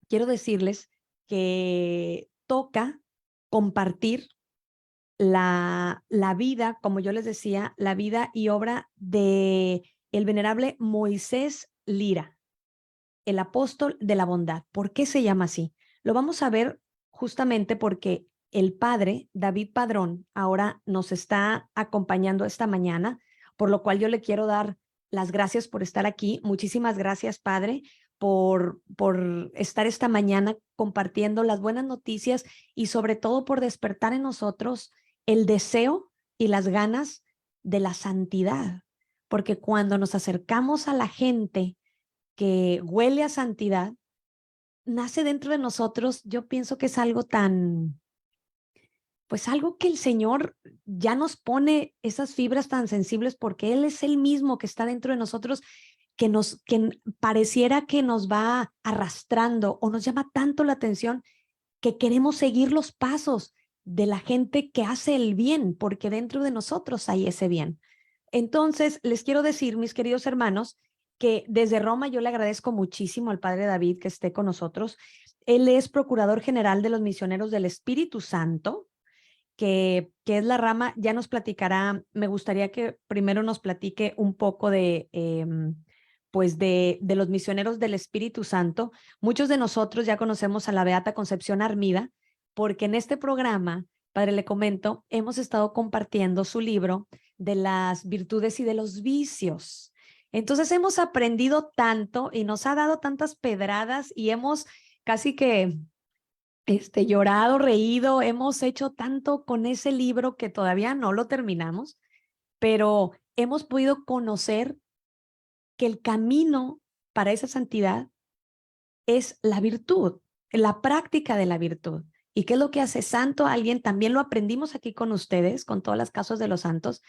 quiero decirles que toca compartir la vida, como yo les decía, la vida y obra de el venerable Moisés Lira, el apóstol de la bondad. ¿Por qué se llama así? Lo vamos a ver justamente porque el padre David Padrón ahora nos está acompañando esta mañana, por lo cual yo le quiero dar las gracias por estar aquí. Muchísimas gracias, padre, por estar esta mañana compartiendo las buenas noticias y sobre todo por despertar en nosotros el deseo y las ganas de la santidad. Porque cuando nos acercamos a la gente que huele a santidad, nace dentro de nosotros, yo pienso que es algo tan, pues algo que el Señor ya nos pone esas fibras tan sensibles porque Él es el mismo que está dentro de nosotros, que pareciera que nos va arrastrando o nos llama tanto la atención que queremos seguir los pasos de la gente que hace el bien, porque dentro de nosotros hay ese bien. Entonces, les quiero decir, mis queridos hermanos, que desde Roma yo le agradezco muchísimo al Padre David que esté con nosotros. Él es Procurador General de los Misioneros del Espíritu Santo, que es la rama, ya nos platicará, me gustaría que primero nos platique un poco pues de los misioneros del Espíritu Santo. Muchos de nosotros ya conocemos a la Beata Concepción Armida, porque en este programa, padre, le comento, hemos estado compartiendo su libro de las virtudes y de los vicios. Entonces hemos aprendido tanto y nos ha dado tantas pedradas y hemos casi que llorado, reído, hemos hecho tanto con ese libro que todavía no lo terminamos, pero hemos podido conocer que el camino para esa santidad es la virtud, la práctica de la virtud. ¿Y qué es lo que hace santo a alguien? También lo aprendimos aquí con ustedes, con todas las casos de los santos,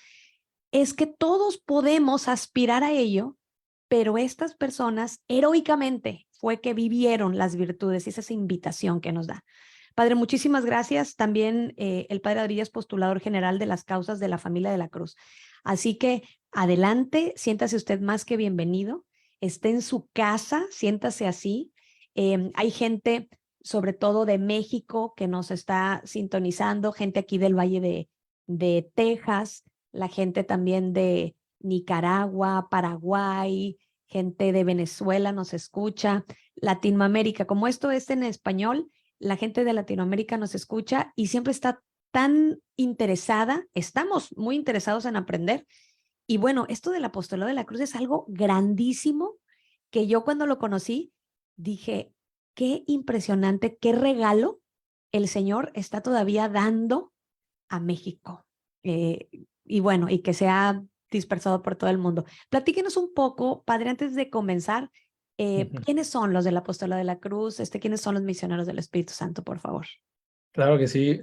es que todos podemos aspirar a ello, pero estas personas heroicamente fue que vivieron las virtudes y esa es invitación que nos da. Padre, muchísimas gracias. También el Padre Adrillo es postulador general de las causas de la familia de la Cruz. Así que adelante, siéntase usted más que bienvenido. Esté en su casa, siéntase así. Hay gente, sobre todo de México, que nos está sintonizando, gente aquí del Valle de Texas, la gente también de Nicaragua, Paraguay, gente de Venezuela nos escucha, Latinoamérica. Como esto es en español, la gente de Latinoamérica nos escucha y siempre está tan interesada, estamos muy interesados en aprender. Y bueno, esto del apostolado de la cruz es algo grandísimo que yo cuando lo conocí dije, qué impresionante, qué regalo el Señor está todavía dando a México. Eh, y bueno, y que se ha dispersado por todo el mundo. Platíquenos un poco, padre, antes de comenzar, ¿quiénes son los del apostolado de la cruz? ¿Quiénes son los misioneros del Espíritu Santo, por favor? Claro que sí.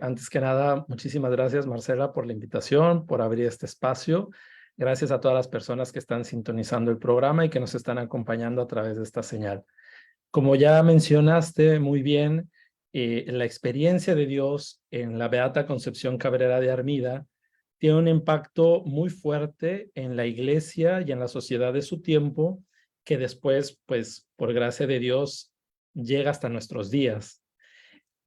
Antes que nada, muchísimas gracias, Marcela, por la invitación, por abrir este espacio. Gracias a todas las personas que están sintonizando el programa y que nos están acompañando a través de esta señal. Como ya mencionaste muy bien, la experiencia de Dios en la Beata Concepción Cabrera de Armida tiene un impacto muy fuerte en la iglesia y en la sociedad de su tiempo, que después, pues, por gracia de Dios, llega hasta nuestros días.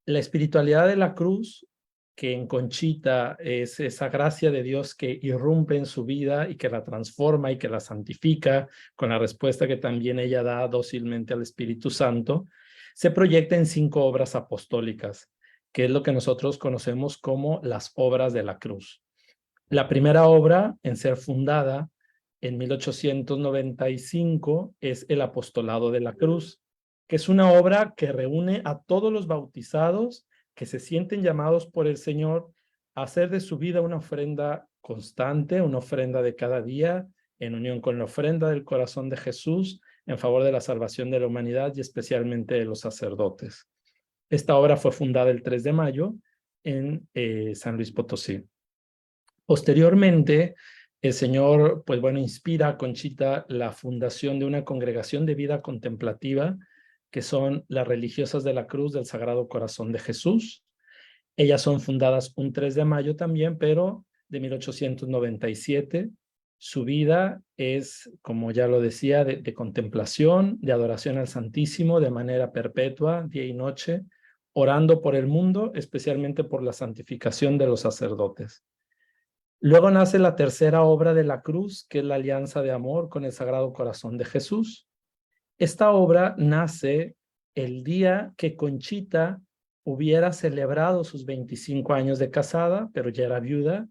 La espiritualidad de la cruz, que en Conchita es esa gracia de Dios que irrumpe en su vida y que la transforma y que la santifica, con la respuesta que también ella da dócilmente al Espíritu Santo, se proyecta en 5 obras apostólicas, que es lo que nosotros conocemos como las obras de la cruz. La primera obra en ser fundada en 1895 es el Apostolado de la Cruz, que es una obra que reúne a todos los bautizados que se sienten llamados por el Señor a hacer de su vida una ofrenda constante, una ofrenda de cada día, en unión con la ofrenda del corazón de Jesús, en favor de la salvación de la humanidad y especialmente de los sacerdotes. Esta obra fue fundada el 3 de mayo en San Luis Potosí. Posteriormente, el Señor, pues bueno, inspira a Conchita la fundación de una congregación de vida contemplativa, que son las religiosas de la Cruz del Sagrado Corazón de Jesús. Ellas son fundadas un 3 de mayo también, pero de 1897, Su vida es, como ya lo decía, de contemplación, de adoración al Santísimo de manera perpetua, día y noche, orando por el mundo, especialmente por la santificación de los sacerdotes. Luego nace la tercera obra de la cruz, que es la alianza de amor con el Sagrado Corazón de Jesús. Esta obra nace el día que Conchita hubiera celebrado sus 25 años de casada, pero ya era viuda,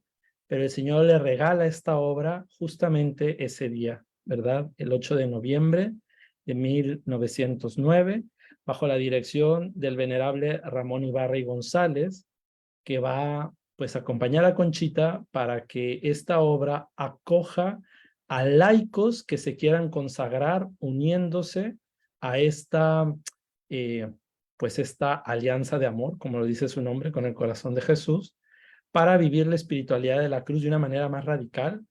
pero el Señor le regala esta obra justamente ese día, ¿verdad? El 8 de noviembre de 1909, bajo la dirección del venerable Ramón Ibarra y González, que va pues a acompañar a Conchita para que esta obra acoja a laicos que se quieran consagrar uniéndose a esta, pues esta alianza de amor, como lo dice su nombre, con el corazón de Jesús, para vivir la espiritualidad de la cruz de una manera más radical,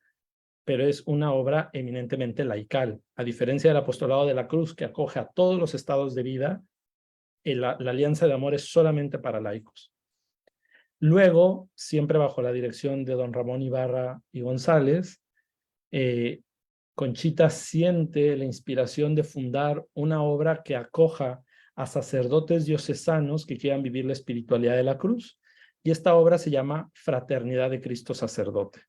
pero es una obra eminentemente laical. A diferencia del apostolado de la cruz, que acoge a todos los estados de vida, la alianza de amor es solamente para laicos. Luego, siempre bajo la dirección de don Ramón Ibarra y González, Conchita siente la inspiración de fundar una obra que acoja a sacerdotes diocesanos que quieran vivir la espiritualidad de la cruz. Y esta obra se llama Fraternidad de Cristo Sacerdote.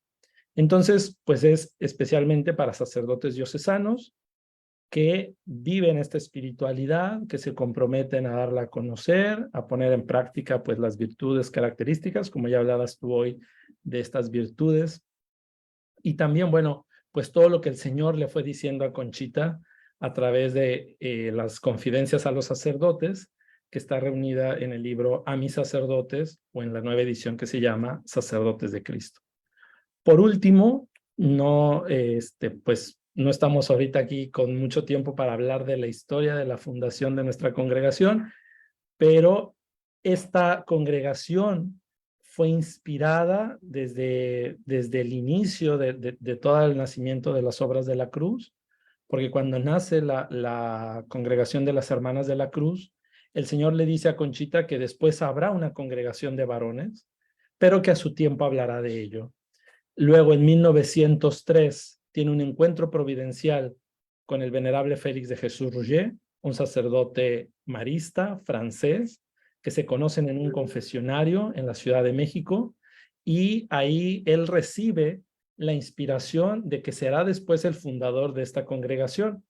Entonces, pues es especialmente para sacerdotes diocesanos que viven esta espiritualidad, que se comprometen a darla a conocer, a poner en práctica pues las virtudes características, como ya hablabas tú hoy de estas virtudes. Y también, bueno, pues todo lo que el Señor le fue diciendo a Conchita a través de las confidencias a los sacerdotes, que está reunida en el libro A mis sacerdotes, o en la nueva edición que se llama Sacerdotes de Cristo. Por último, no, pues no estamos ahorita aquí con mucho tiempo para hablar de la historia de la fundación de nuestra congregación, pero esta congregación fue inspirada desde el inicio de todo el nacimiento de las obras de la cruz, porque cuando nace la congregación de las Hermanas de la Cruz, el Señor le dice a Conchita que después habrá una congregación de varones, pero que a su tiempo hablará de ello. Luego, en 1903, tiene un encuentro providencial con el venerable Félix de Jesús Rouget, un sacerdote marista francés, que se conocen en un confesionario en la Ciudad de México, y ahí él recibe la inspiración de que será después el fundador de esta congregación.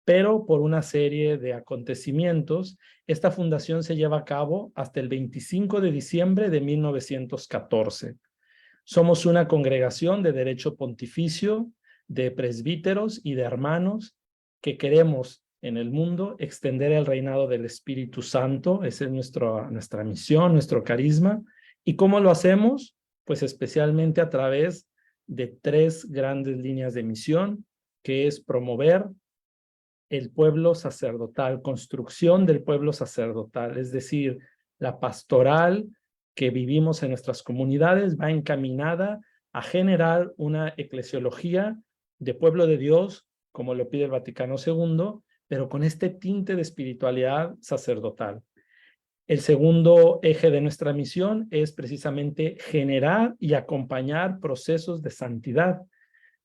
Pero por una serie de acontecimientos, esta fundación se lleva a cabo hasta el 25 de diciembre de 1914. Somos una congregación de derecho pontificio, de presbíteros y de hermanos que queremos en el mundo extender el reinado del Espíritu Santo. Esa es nuestra misión, nuestro carisma. ¿Y cómo lo hacemos? Pues especialmente a través de 3 grandes líneas de misión, que es promover el pueblo sacerdotal, construcción del pueblo sacerdotal, es decir, la pastoral que vivimos en nuestras comunidades va encaminada a generar una eclesiología de pueblo de Dios, como lo pide el Vaticano II, pero con este tinte de espiritualidad sacerdotal. El segundo eje de nuestra misión es precisamente generar y acompañar procesos de santidad.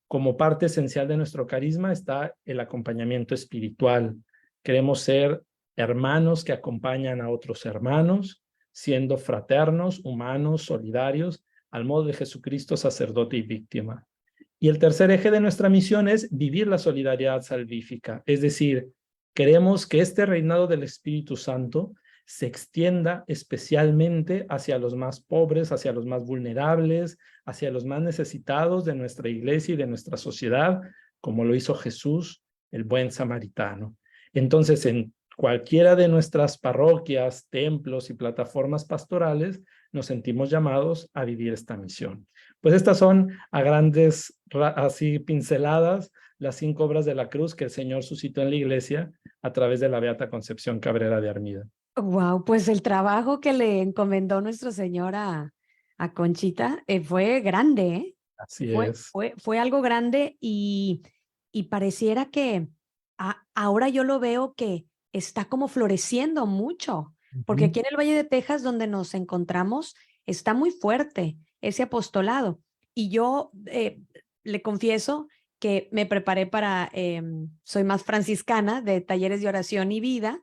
Como parte esencial de nuestro carisma está el acompañamiento espiritual. Queremos ser hermanos que acompañan a otros hermanos, siendo fraternos, humanos, solidarios, al modo de Jesucristo, sacerdote y víctima. Y el tercer eje de nuestra misión es vivir la solidaridad salvífica, es decir, queremos que este reinado del Espíritu Santo se extienda especialmente hacia los más pobres, hacia los más vulnerables, hacia los más necesitados de nuestra iglesia y de nuestra sociedad, como lo hizo Jesús, el buen samaritano. Entonces, en cualquiera de nuestras parroquias, templos y plataformas pastorales, nos sentimos llamados a vivir esta misión. Pues estas son a grandes, así pinceladas, las 5 obras de la cruz que el Señor suscitó en la iglesia a través de la Beata Concepción Cabrera de Armida. Wow, pues el trabajo que le encomendó nuestro Señor a Conchita fue grande, ¿eh? Así es. Fue algo grande y pareciera que ahora yo lo veo que está como floreciendo mucho, porque aquí en el Valle de Texas, donde nos encontramos, está muy fuerte ese apostolado. Y yo le confieso que me preparé para, soy más franciscana, de talleres de oración y vida.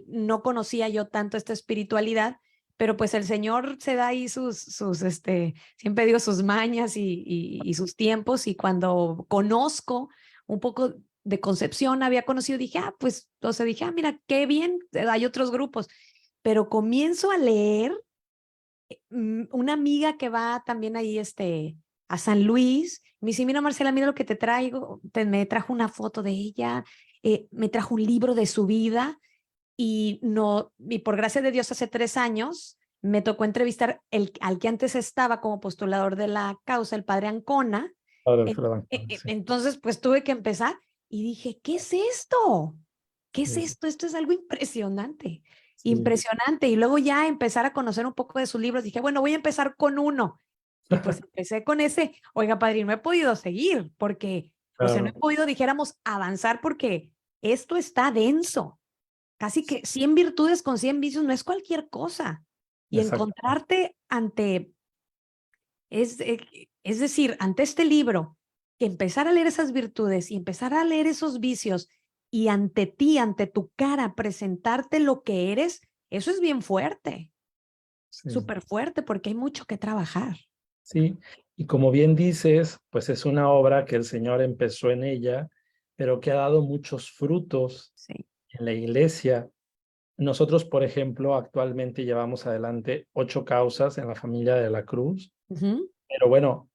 No conocía yo tanto esta espiritualidad, pero pues el Señor se da ahí siempre digo sus mañas y sus tiempos, y cuando conozco un poco de Concepción, había conocido, dije, pues, o sea, dije, mira, qué bien, hay otros grupos, pero comienzo a leer, una amiga que va también ahí, a San Luis, me dice, mira, Marcela, mira lo que te traigo, me trajo una foto de ella, me trajo un libro de su vida, y no, y por gracia de Dios, hace 3 años me tocó entrevistar al que antes estaba como postulador de la causa, el padre Ancona. Padre Eh, Alfredo Ancona, sí. Entonces, pues tuve que empezar y dije, ¿qué es esto? ¿Qué es Sí, esto? Esto es algo impresionante, sí. impresionante. Y luego ya empezar a conocer un poco de sus libros, dije, bueno, voy a empezar con uno. Y pues empecé con ese. Oiga, padre, no he podido seguir porque, o sea, no he Claro, podido, dijéramos, avanzar porque esto está denso. Casi que 100 virtudes con 100 vicios no es cualquier cosa. Y exacto. encontrarte ante, es decir, ante este libro, que empezar a leer esas virtudes y empezar a leer esos vicios, y ante ti, ante tu cara, presentarte lo que eres, eso es bien fuerte, Sí. súper fuerte, porque hay mucho que trabajar. Sí, y como bien dices, pues es una obra que el Señor empezó en ella, pero que ha dado muchos frutos Sí. en la iglesia. Nosotros, por ejemplo, actualmente llevamos adelante 8 causas en la familia de la Cruz, Ujú. pero bueno,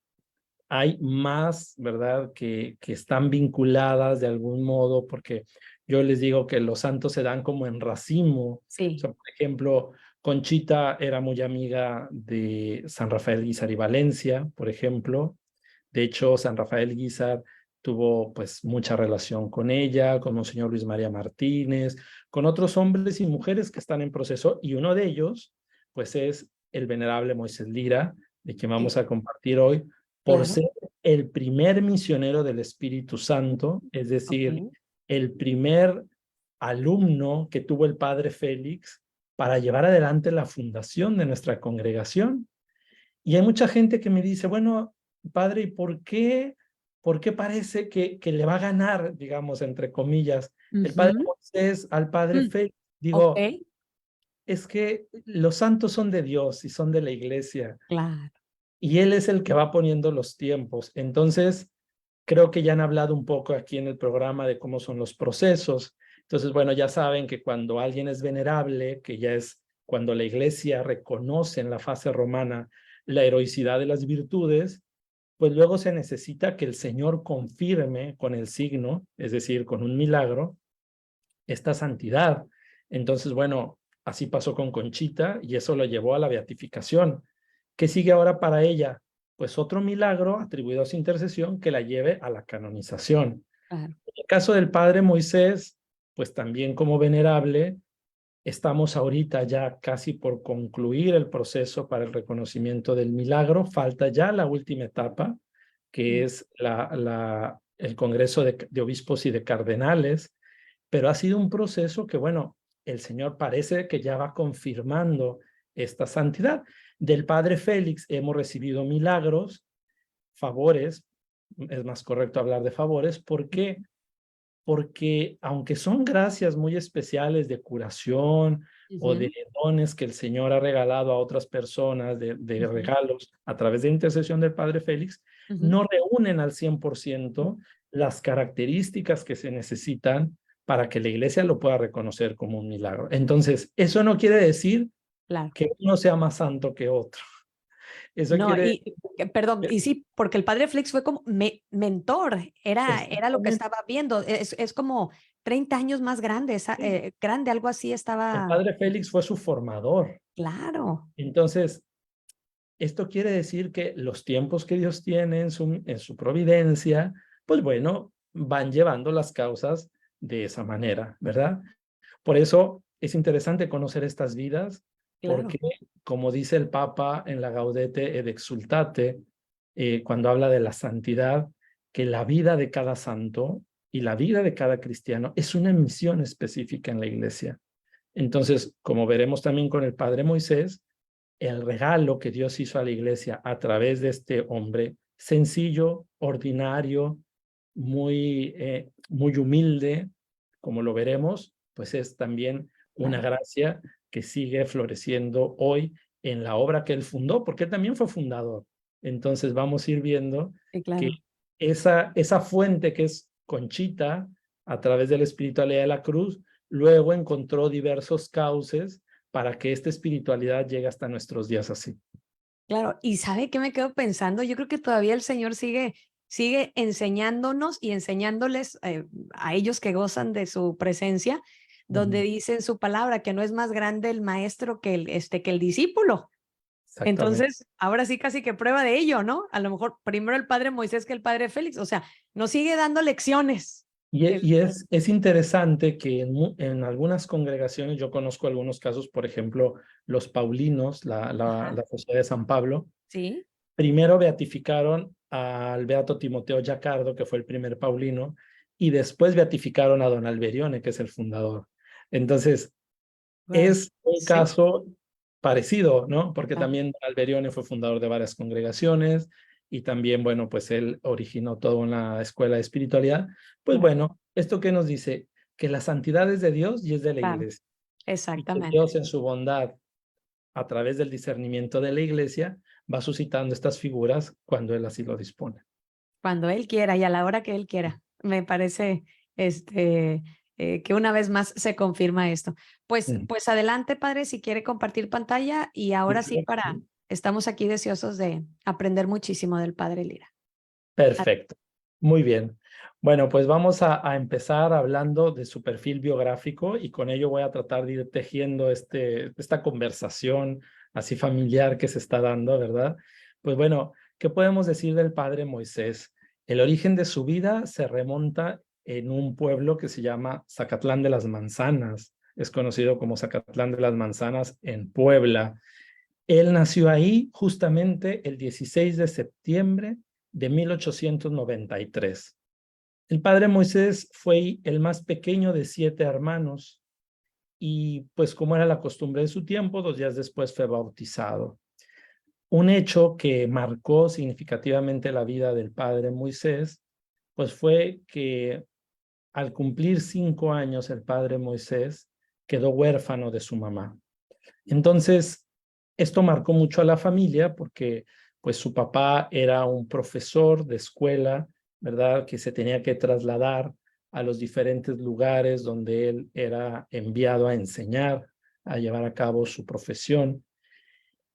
hay más, ¿verdad?, que están vinculadas de algún modo, porque yo les digo que los santos se dan como en racimo. O Sí. sea, por ejemplo, Conchita era muy amiga de San Rafael Guízar y Valencia, por ejemplo. De hecho, San Rafael Guízar tuvo pues mucha relación con ella, con Monseñor Luis María Martínez, con otros hombres y mujeres que están en proceso, y uno de ellos pues es el venerable Moisés Lira, de quien Sí, vamos a compartir hoy, por claro. ser el primer misionero del Espíritu Santo, es decir, Ok. el primer alumno que tuvo el padre Félix para llevar adelante la fundación de nuestra congregación. Y hay mucha gente que me dice, bueno, padre, ¿y por qué parece que le va a ganar, digamos, entre comillas, el padre Ujú. Moisés al padre Mm. Félix? Ok, Digo, es que los santos son de Dios y son de la iglesia, claro. y Él es el que va poniendo los tiempos. Entonces, creo que ya han hablado un poco aquí en el programa de cómo son los procesos. Entonces, bueno, ya saben que cuando alguien es venerable, que ya es cuando la iglesia reconoce en la fase romana la heroicidad de las virtudes, pues luego se necesita que el Señor confirme con el signo, es decir, con un milagro, esta santidad. Entonces, bueno, así pasó con Conchita y eso lo llevó a la beatificación. ¿Qué sigue ahora para ella? Pues otro milagro atribuido a su intercesión que la lleve a la canonización. Claro. En el caso del padre Moisés, pues también como venerable, estamos ahorita ya casi por concluir el proceso para el reconocimiento del milagro. Falta ya la última etapa, que Mm. es el Congreso de Obispos y de Cardenales, pero ha sido un proceso que, bueno, el Señor parece que ya va confirmando esta santidad. Del Padre Félix hemos recibido milagros, favores, es más correcto hablar de favores. ¿Por qué? Porque aunque son gracias muy especiales de curación o de Ujú. dones que el Señor ha regalado a otras personas, de Ujú. regalos a través de intercesión del Padre Félix, Ujú. no reúnen al 100% las características que se necesitan para que la iglesia lo pueda reconocer como un milagro. Entonces, eso no quiere decir Claro. que uno sea más santo que otro. Eso No, quiere perdón, decir y sí, porque el padre Flex fue como mentor, era lo que exactamente. estaba viendo, es como 30 años más grande, grande, algo así El estaba, Padre Félix fue su formador. claro, Entonces, esto quiere decir que los tiempos que Dios tiene en su providencia, pues bueno, van llevando las causas de esa manera, ¿verdad? Por eso es interesante conocer estas vidas, claro. porque como dice el Papa en la Gaudete et Exsultate, cuando habla de la santidad, que la vida de cada santo y la vida de cada cristiano es una misión específica en la iglesia. Entonces, como veremos también con el Padre Moisés, el regalo que Dios hizo a la iglesia a través de este hombre sencillo, ordinario, muy humilde, como lo veremos, pues es también una gracia que sigue floreciendo hoy en la obra que él fundó, porque él también fue fundador. Entonces vamos a ir viendo Sí, que claro. esa fuente que es Conchita, a través de la espiritualidad de la cruz, luego encontró diversos cauces para que esta espiritualidad llegue hasta nuestros días así. Claro, ¿y sabe qué me quedo pensando? Yo creo que todavía el Señor sigue enseñándonos y enseñándoles, a ellos que gozan de su presencia, donde Ujú. dice en su palabra que no es más grande el maestro que el discípulo. Exactamente. Entonces, ahora sí casi que prueba de ello, ¿no? A lo mejor primero el padre Moisés que el padre Félix, o sea, nos sigue dando lecciones. Es interesante que en algunas congregaciones, yo conozco algunos casos, por ejemplo, los Paulinos, Ajá, la Sociedad de San Pablo, sí, primero beatificaron al beato Timoteo Giacardo, que fue el primer Paulino, y después beatificaron a don Alberione, que es el fundador. Entonces, wow, es un sí, caso parecido, ¿no? Porque claro, también Alberione fue fundador de varias congregaciones y también, bueno, pues él originó toda una escuela de espiritualidad. Pues claro, bueno, ¿esto qué nos dice? Que la santidad es de Dios y es de la claro, iglesia. Y que exactamente. Dios en su bondad, a través del discernimiento de la iglesia, va suscitando estas figuras cuando Él así lo dispone. Cuando él quiera y a la hora que él quiera. Me parece, este, que una vez más se confirma esto. Pues, Mm. pues adelante, padre, si quiere compartir pantalla y Sí, ahora sí claro que sí. estamos aquí deseosos de aprender muchísimo del padre Lira. Perfecto. Muy bien. Bueno, pues vamos a empezar hablando de su perfil biográfico y con ello voy a tratar de ir tejiendo esta conversación así familiar que se está dando, ¿verdad? Pues bueno, ¿qué podemos decir del padre Moisés? El origen de su vida se remonta en un pueblo que se llama Zacatlán de las Manzanas. Es conocido como Zacatlán de las Manzanas en Puebla. Él nació ahí justamente el 16 de septiembre de 1893. El padre Moisés fue el más pequeño de 7 hermanos y pues como era la costumbre de su tiempo, 2 días después fue bautizado. Un hecho que marcó significativamente la vida del padre Moisés, pues fue que al cumplir 5 años el padre Moisés quedó huérfano de su mamá. Entonces, esto marcó mucho a la familia porque pues su papá era un profesor de escuela, ¿verdad? Que se tenía que trasladar a los diferentes lugares donde él era enviado a enseñar, a llevar a cabo su profesión.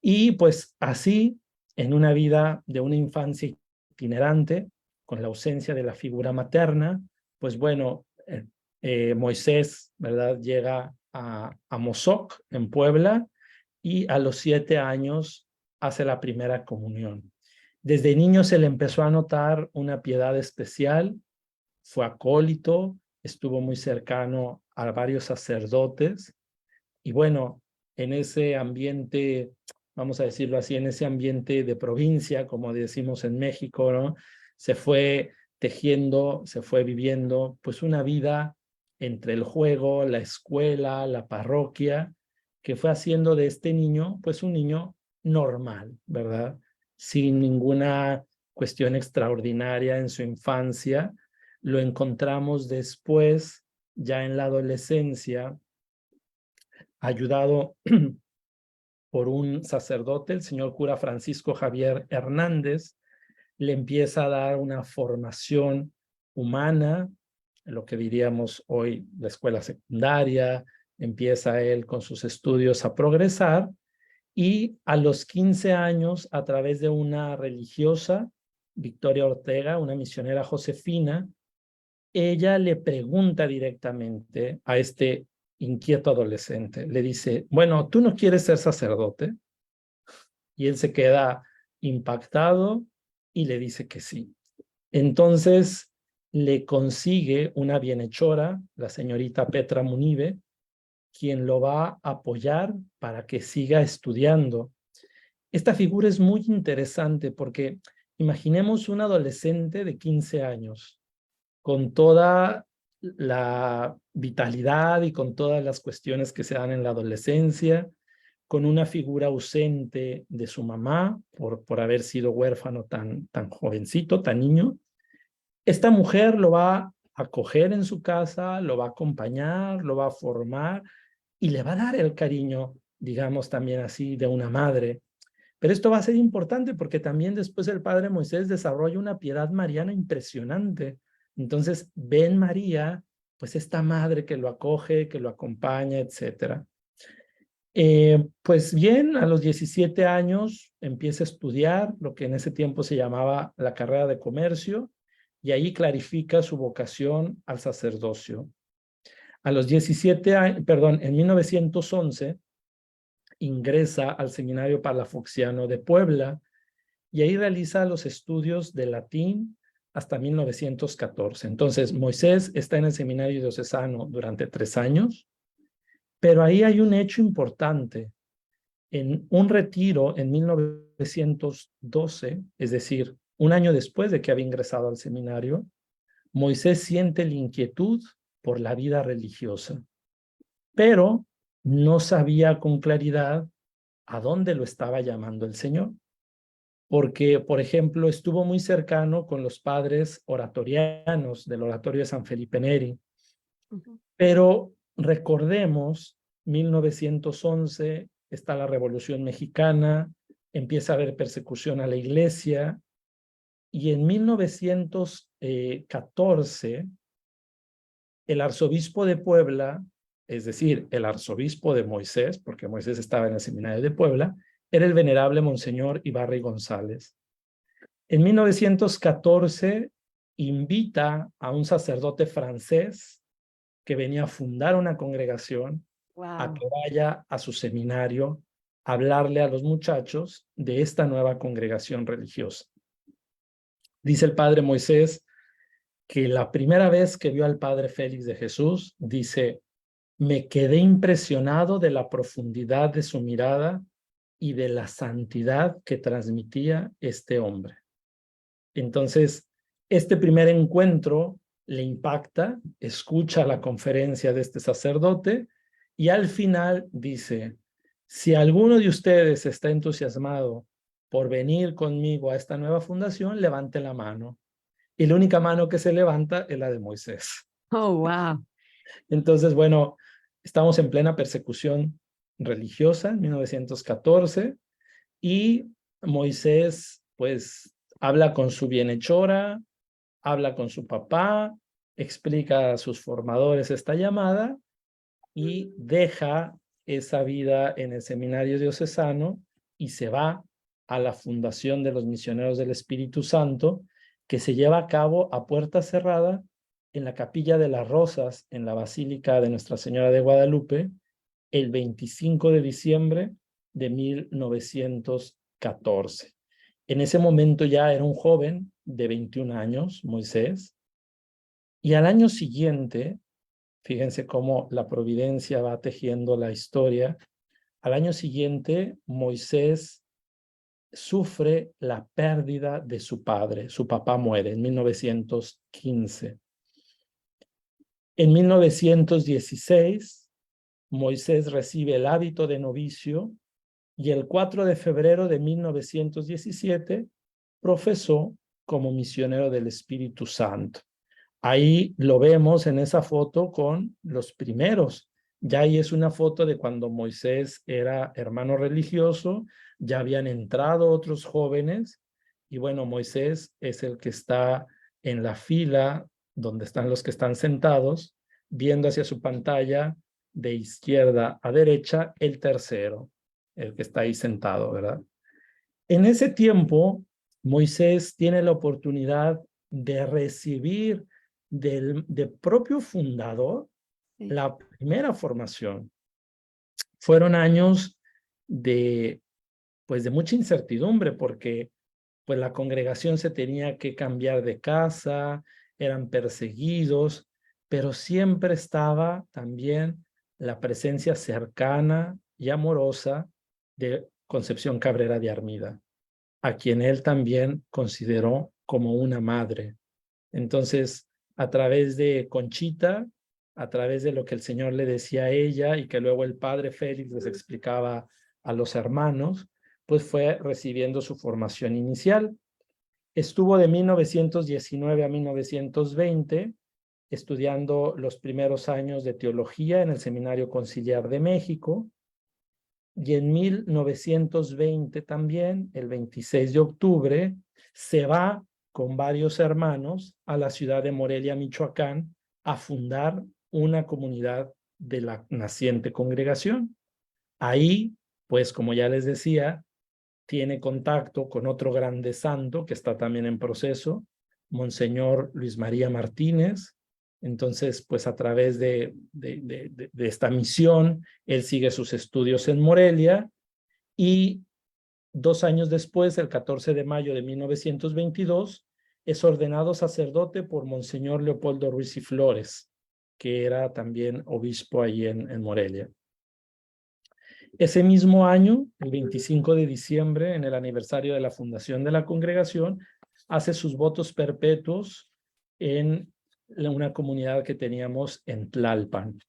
Y pues así, en una vida de una infancia itinerante, con la ausencia de la figura materna, pues bueno, Moisés, ¿verdad? Llega a Mozoc, en Puebla, y a los 7 años hace la primera comunión. Desde niño se le empezó a notar una piedad especial, fue acólito, estuvo muy cercano a varios sacerdotes y bueno, en ese ambiente, vamos a decirlo así, en ese ambiente de provincia, como decimos en México, ¿no? Se fue tejiendo, se fue viviendo pues una vida entre el juego, la escuela, la parroquia, que fue haciendo de este niño pues un niño normal, ¿verdad? Sin ninguna cuestión extraordinaria en su infancia. Lo encontramos después, ya en la adolescencia, ayudado por un sacerdote, el señor cura Francisco Javier Hernández, le empieza a dar una formación humana, lo que diríamos hoy la escuela secundaria, empieza él con sus estudios a progresar y a los 15 años, a través de una religiosa, Victoria Ortega, una misionera josefina, ella le pregunta directamente a este inquieto adolescente, le dice, bueno, ¿tú no quieres ser sacerdote? Y él se queda impactado y le dice que sí. Entonces le consigue una bienhechora, la señorita Petra Munive, quien lo va a apoyar para que siga estudiando. Esta figura es muy interesante porque imaginemos un adolescente de 15 años con toda la vitalidad y con todas las cuestiones que se dan en la adolescencia, con una figura ausente de su mamá por haber sido huérfano tan jovencito, tan niño. Esta mujer lo va a acoger en su casa, lo va a acompañar, lo va a formar y le va a dar el cariño, digamos también así, de una madre. Pero esto va a ser importante porque también después el padre Moisés desarrolla una piedad mariana impresionante. Entonces ve en María, pues esta madre que lo acoge, que lo acompaña, etcétera. Pues bien, a los 17 años empieza a estudiar lo que en ese tiempo se llamaba la carrera de comercio y ahí clarifica su vocación al sacerdocio. A los 17 años, perdón, en 1911 ingresa al Seminario Palafoxiano de Puebla y ahí realiza los estudios de latín hasta 1914. Entonces, Moisés está en el Seminario Diocesano durante 3 años, pero ahí hay un hecho importante. En un retiro en 1912, es decir, un año después de que había ingresado al seminario, Moisés siente la inquietud por la vida religiosa, pero no sabía con claridad a dónde lo estaba llamando el Señor, porque, por ejemplo, estuvo muy cercano con los padres oratorianos del oratorio de San Felipe Neri, pero recordemos, 1911 está la Revolución Mexicana, empieza a haber persecución a la iglesia, y en 1914 el arzobispo de Puebla, es decir, el arzobispo de Moisés, porque Moisés estaba en el seminario de Puebla, era el venerable Monseñor Ibarra y González. En 1914 invita a un sacerdote francés que venía a fundar una congregación a que vaya a su seminario a hablarle a los muchachos de esta nueva congregación religiosa. Dice el padre Moisés que la primera vez que vio al padre Félix de Jesús, dice, me quedé impresionado de la profundidad de su mirada y de la santidad que transmitía este hombre. Entonces, este primer encuentro le impacta, escucha la conferencia de este sacerdote y al final dice, si alguno de ustedes está entusiasmado por venir conmigo a esta nueva fundación, levante la mano. Y la única mano que se levanta es la de Moisés. Oh, wow. Entonces, bueno, estamos en plena persecución religiosa en 1914 y Moisés, pues, habla con su bienhechora, habla con su papá, explica a sus formadores esta llamada y deja esa vida en el seminario diocesano y se va a la fundación de los misioneros del Espíritu Santo, que se lleva a cabo a puerta cerrada en la Capilla de las Rosas, en la Basílica de Nuestra Señora de Guadalupe, el 25 de diciembre de 1914. En ese momento ya era un joven de 21 años, Moisés, y al año siguiente, fíjense cómo la providencia va tejiendo la historia, al año siguiente Moisés sufre la pérdida de su padre. Su papá muere en 1915. En 1916, Moisés recibe el hábito de novicio y el 4 de febrero de 1917 profesó como misionero del Espíritu Santo. Ahí lo vemos en esa foto con los primeros. Ya ahí es una foto de cuando Moisés era hermano religioso, ya habían entrado otros jóvenes y bueno, Moisés es el que está en la fila donde están los que están sentados, viendo hacia su pantalla de izquierda a derecha, el tercero, el que está ahí sentado, ¿verdad? En ese tiempo, Moisés tiene la oportunidad de recibir del propio fundador la primera formación. Fueron años de, pues, de mucha incertidumbre porque pues, la congregación se tenía que cambiar de casa, eran perseguidos, pero siempre estaba también la presencia cercana y amorosa de Concepción Cabrera de Armida, a quien él también consideró como una madre. Entonces, a través de Conchita, a través de lo que el Señor le decía a ella y que luego el padre Félix les explicaba a los hermanos, pues fue recibiendo su formación inicial. Estuvo de 1919 a 1920 estudiando los primeros años de teología en el Seminario Conciliar de México, y en 1920 también, el 26 de octubre, se va con varios hermanos a la ciudad de Morelia, Michoacán, a fundar una comunidad de la naciente congregación. Ahí, pues como ya les decía, tiene contacto con otro grande santo que está también en proceso, Monseñor Luis María Martínez. Entonces, pues a través de esta misión, él sigue sus estudios en Morelia y 2 años después, el 14 de mayo de 1922, es ordenado sacerdote por Monseñor Leopoldo Ruiz y Flores, que era también obispo ahí en Morelia. Ese mismo año, el 25 de diciembre, en el aniversario de la fundación de la congregación, hace sus votos perpetuos en una comunidad que teníamos en Tlalpan.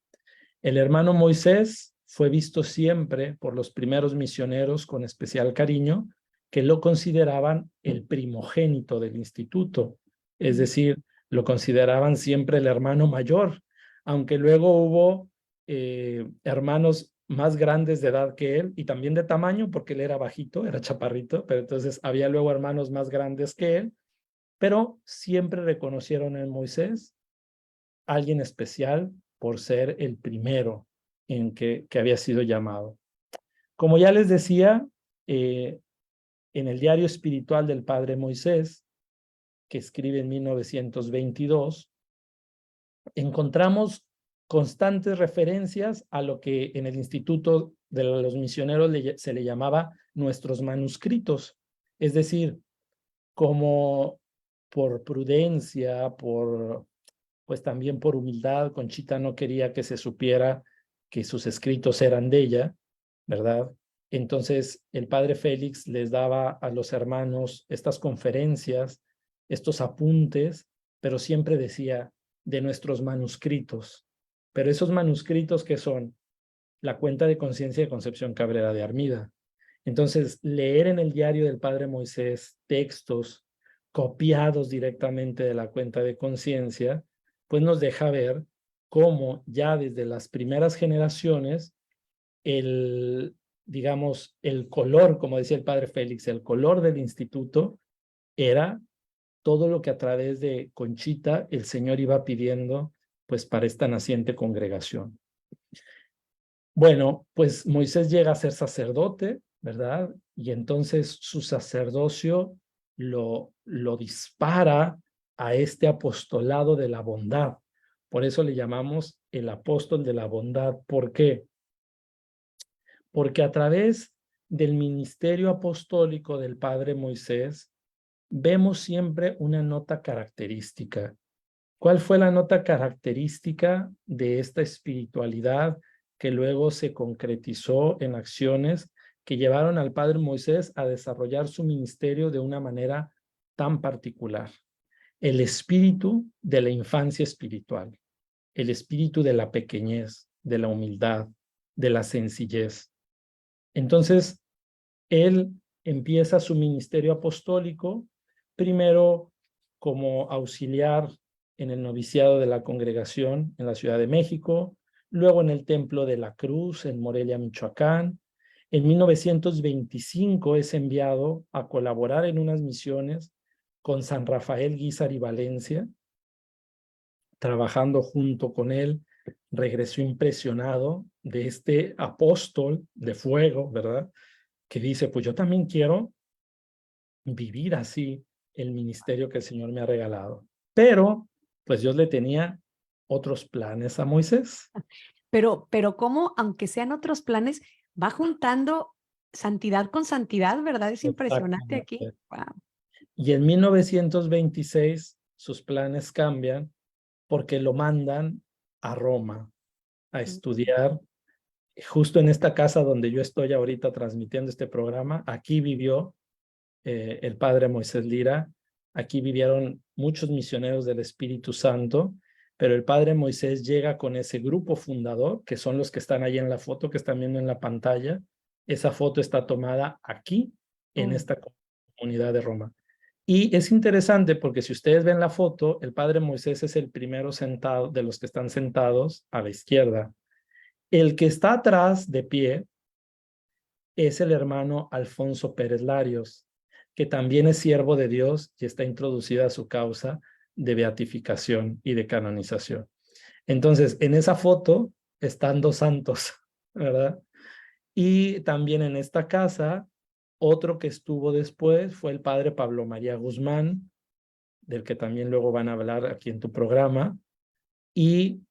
El hermano Moisés fue visto siempre por los primeros misioneros con especial cariño, que lo consideraban el primogénito del instituto, es decir, lo consideraban siempre el hermano mayor, aunque luego hubo hermanos más grandes de edad que él y también de tamaño, porque él era bajito, era chaparrito, pero entonces había luego hermanos más grandes que él, pero siempre reconocieron en Moisés alguien especial por ser el primero en que había sido llamado. Como ya les decía, en el diario espiritual del padre Moisés, que escribe en 1922, encontramos constantes referencias a lo que en el Instituto de los Misioneros se le llamaba nuestros manuscritos, es decir, como por prudencia, pues también por humildad, Conchita no quería que se supiera que sus escritos eran de ella, ¿verdad? Entonces el padre Félix les daba a los hermanos estas conferencias, estos apuntes, pero siempre decía de nuestros manuscritos. Pero esos manuscritos, ¿qué son? La cuenta de conciencia de Concepción Cabrera de Armida. Entonces, leer en el diario del padre Moisés textos copiados directamente de la cuenta de conciencia, pues nos deja ver cómo ya desde las primeras generaciones, digamos, el color, como decía el padre Félix, el color del instituto era todo lo que a través de Conchita el Señor iba pidiendo, pues para esta naciente congregación. Bueno, pues Moisés llega a ser sacerdote, ¿verdad? Y entonces su sacerdocio lo dispara a este apostolado de la bondad. Por eso le llamamos el apóstol de la bondad. ¿Por qué? Porque a través del ministerio apostólico del padre Moisés, vemos siempre una nota característica. ¿Cuál fue la nota característica de esta espiritualidad que luego se concretizó en acciones que llevaron al padre Moisés a desarrollar su ministerio de una manera tan particular? El espíritu de la infancia espiritual, el espíritu de la pequeñez, de la humildad, de la sencillez. Entonces, él empieza su ministerio apostólico, primero como auxiliar en el noviciado de la congregación en la Ciudad de México, luego en el Templo de la Cruz en Morelia, Michoacán. En 1925 es enviado a colaborar en unas misiones con San Rafael Guízar y Valencia. Trabajando junto con él, regresó impresionado de este apóstol de fuego, ¿verdad? Que dice, pues yo también quiero vivir así el ministerio que el Señor me ha regalado. Pero, pues Dios le tenía otros planes a Moisés. Pero cómo, aunque sean otros planes, va juntando santidad con santidad, ¿verdad? Es impresionante aquí. Exactamente. Wow. Y en 1926 sus planes cambian porque lo mandan a Roma a estudiar. Justo en esta casa donde yo estoy ahorita transmitiendo este programa, aquí vivió el padre Moisés Lira. Aquí vivieron muchos misioneros del Espíritu Santo, pero el padre Moisés llega con ese grupo fundador, que son los que están ahí en la foto que están viendo en la pantalla, Esa foto está tomada aquí, en esta comunidad de Roma. Y es interesante porque si ustedes ven la foto, el padre Moisés es el primero sentado de los que están sentados a la izquierda. El que está atrás de pie es el hermano Alfonso Pérez Larios, que también es siervo de Dios y está introducida a su causa de beatificación y de canonización. Entonces, en esa foto están dos santos, ¿verdad? Y también en esta casa, otro que estuvo después fue el padre Pablo María Guzmán, del que también luego van a hablar aquí en tu programa. Y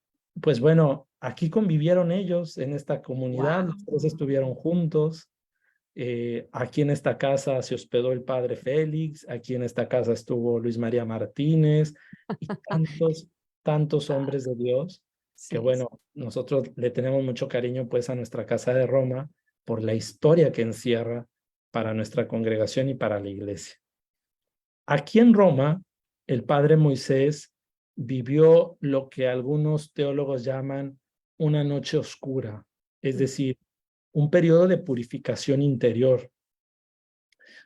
pues bueno, aquí convivieron ellos en esta comunidad, Wow. los tres estuvieron juntos. Aquí en esta casa se hospedó el padre Félix, aquí en esta casa estuvo Luis María Martínez y tantos hombres de Dios que Sí, bueno, nosotros le tenemos mucho cariño pues a nuestra casa de Roma por la historia que encierra para nuestra congregación y para la iglesia. Aquí en Roma, el padre Moisés vivió lo que algunos teólogos llaman una noche oscura, es decir, un periodo de purificación interior,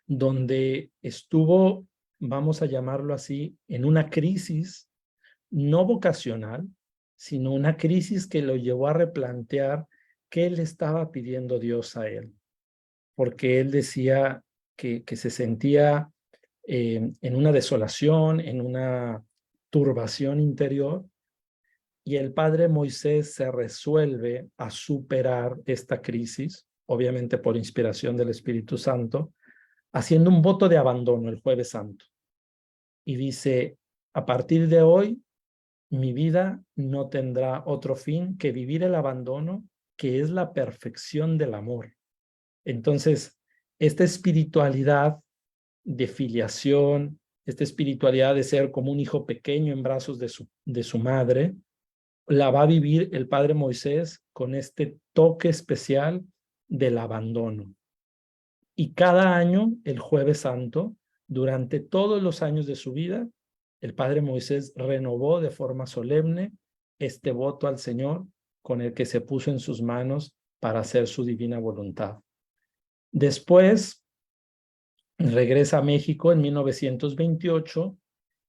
donde estuvo, vamos a llamarlo así, en una crisis no vocacional, sino una crisis que lo llevó a replantear qué le estaba pidiendo Dios a él, porque él decía que se sentía en una desolación, en una turbación interior, y el padre Moisés se resuelve a superar esta crisis, obviamente por inspiración del Espíritu Santo, haciendo un voto de abandono el Jueves Santo. Y dice, a partir de hoy, mi vida no tendrá otro fin que vivir el abandono, que es la perfección del amor. Entonces, esta espiritualidad de filiación, esta espiritualidad de ser como un hijo pequeño en brazos de su madre, la va a vivir el padre Moisés con este toque especial del abandono. Y cada año, el Jueves Santo, durante todos los años de su vida, el padre Moisés renovó de forma solemne este voto al Señor con el que se puso en sus manos para hacer su divina voluntad. Después regresa a México en 1928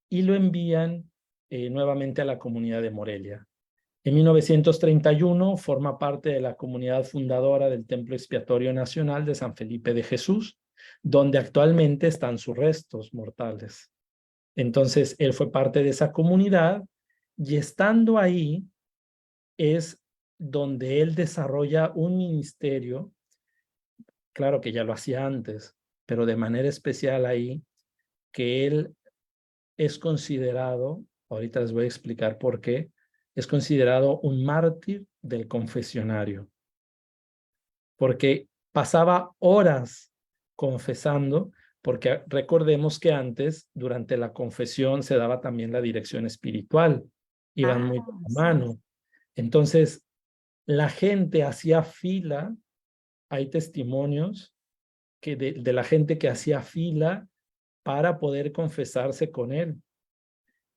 y lo envían nuevamente a la comunidad de Morelia. En 1931 forma parte de la comunidad fundadora del Templo Expiatorio Nacional de San Felipe de Jesús, donde actualmente están sus restos mortales. Entonces, él fue parte de esa comunidad y estando ahí es donde él desarrolla un ministerio, claro que ya lo hacía antes, pero de manera especial ahí, que él es considerado, ahorita les voy a explicar por qué, es considerado un mártir del confesionario, porque pasaba horas confesando, porque recordemos que antes, durante la confesión, se daba también la dirección espiritual, iban Ah, muy de la sí. mano. Entonces, la gente hacía fila, hay testimonios que de la gente que hacía fila para poder confesarse con él.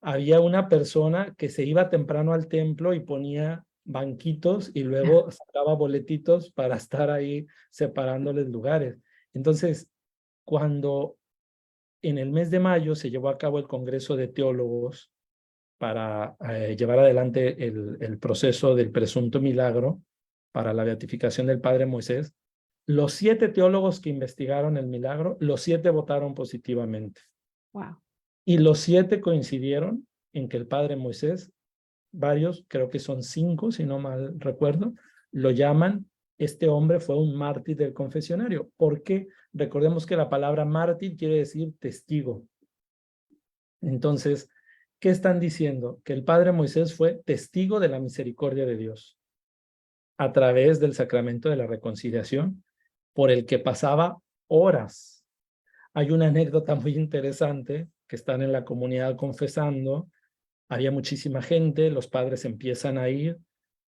Había una persona que se iba temprano al templo y ponía banquitos y luego sacaba boletitos para estar ahí separándoles lugares. Entonces, cuando en el mes de mayo se llevó a cabo el Congreso de Teólogos para llevar adelante el proceso del presunto milagro para la beatificación del padre Moisés, los 7 teólogos que investigaron el milagro, los 7 votaron positivamente. Wow. Y los 7 coincidieron en que el padre Moisés, varios, creo que son 5, si no mal recuerdo, lo llaman, este hombre fue un mártir del confesionario. ¿Por qué? Recordemos que la palabra mártir quiere decir testigo. Entonces, ¿qué están diciendo? Que el padre Moisés fue testigo de la misericordia de Dios a través del sacramento de la reconciliación, por el que pasaba horas. Hay una anécdota muy interesante que están en la comunidad confesando, había muchísima gente, los padres empiezan a ir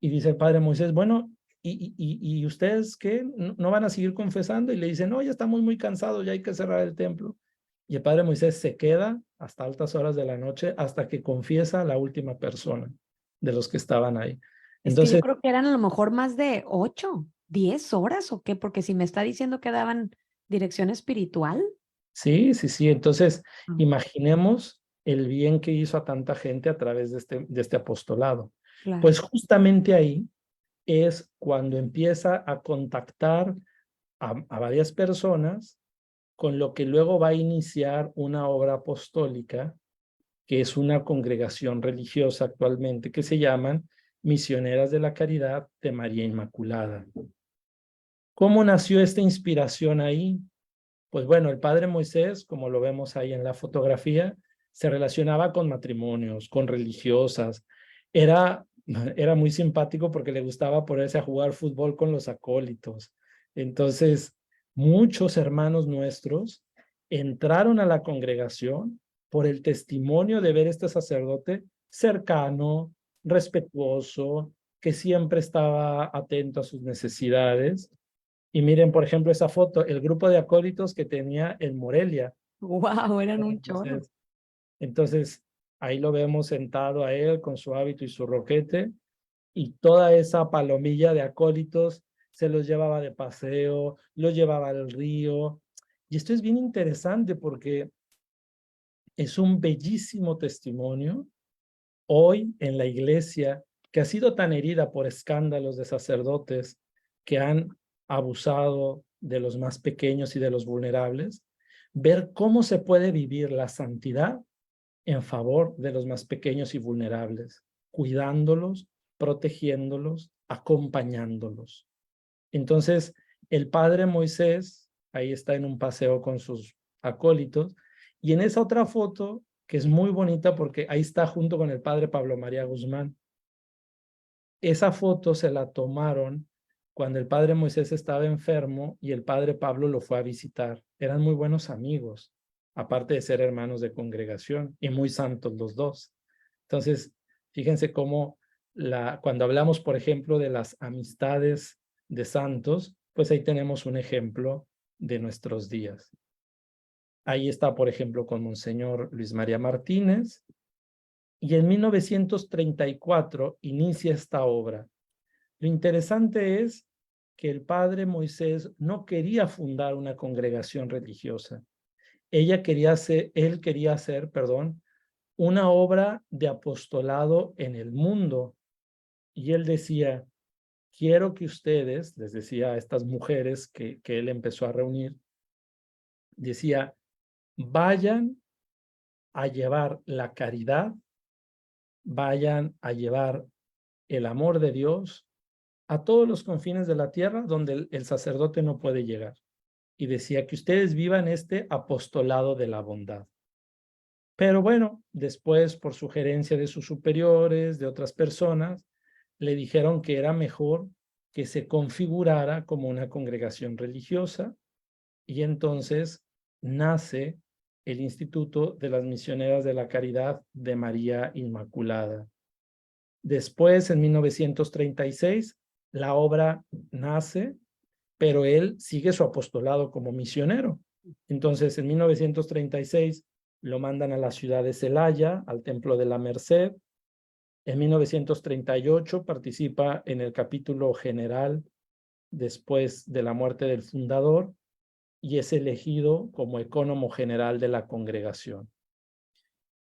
y dice el padre Moisés, bueno, ¿y ustedes qué? ¿No van a seguir confesando? Y le dicen, no, ya estamos muy cansados, ya hay que cerrar el templo. Y el padre Moisés se queda hasta altas horas de la noche hasta que confiesa a la última persona de los que estaban ahí. Es que yo Entonces, creo que eran a lo mejor más de 8. 10 horas o qué? Porque si me está diciendo que daban dirección espiritual. Sí, sí, sí. Entonces, Ah, imaginemos el bien que hizo a tanta gente a través de este apostolado. claro. Pues justamente ahí es cuando empieza a contactar a varias personas, con lo que luego va a iniciar una obra apostólica, que es una congregación religiosa actualmente, que se llaman Misioneras de la Caridad de María Inmaculada. ¿Cómo nació esta inspiración ahí? Pues bueno, el padre Moisés, como lo vemos ahí en la fotografía, se relacionaba con matrimonios, con religiosas. Era, era muy simpático porque le gustaba ponerse a jugar fútbol con los acólitos. Entonces, muchos hermanos nuestros entraron a la congregación por el testimonio de ver este sacerdote cercano, respetuoso, que siempre estaba atento a sus necesidades. Y miren, por ejemplo, esa foto, el grupo de acólitos que tenía en Morelia. Wow, eran un chorro. Entonces, entonces, ahí lo vemos sentado a él con su hábito y su roquete, y toda esa palomilla de acólitos se los llevaba de paseo, los llevaba al río. Y esto es bien interesante porque es un bellísimo testimonio hoy en la iglesia, que ha sido tan herida por escándalos de sacerdotes que han abusado de los más pequeños y de los vulnerables, ver cómo se puede vivir la santidad en favor de los más pequeños y vulnerables, cuidándolos, protegiéndolos, acompañándolos. Entonces, el padre Moisés, ahí está en un paseo con sus acólitos, y en esa otra foto, que es muy bonita porque ahí está junto con el padre Pablo María Guzmán, esa foto se la tomaron cuando el padre Moisés estaba enfermo y el padre Pablo lo fue a visitar. Eran muy buenos amigos, aparte de ser hermanos de congregación y muy santos los dos. Entonces, fíjense cómo cuando hablamos, por ejemplo, de las amistades de santos, pues ahí tenemos un ejemplo de nuestros días. Ahí está, por ejemplo, con Monseñor Luis María Martínez, y en 1934 inicia esta obra. Lo interesante es que el padre Moisés no quería fundar una congregación religiosa. Él quería hacer, perdón, una obra de apostolado en el mundo. Y él decía, quiero que ustedes, les decía a estas mujeres que él empezó a reunir, decía, vayan a llevar la caridad, vayan a llevar el amor de Dios a todos los confines de la tierra donde el sacerdote no puede llegar. Y decía que ustedes vivan este apostolado de la bondad. Pero bueno, después, por sugerencia de sus superiores, de otras personas, le dijeron que era mejor que se configurara como una congregación religiosa, y entonces nace el Instituto de las Misioneras de la Caridad de María Inmaculada. Después, en 1936, la obra nace, pero él sigue su apostolado como misionero. Entonces, en 1936 lo mandan a la ciudad de Celaya, al Templo de la Merced. En 1938 participa en el capítulo general después de la muerte del fundador y es elegido como ecónomo general de la congregación.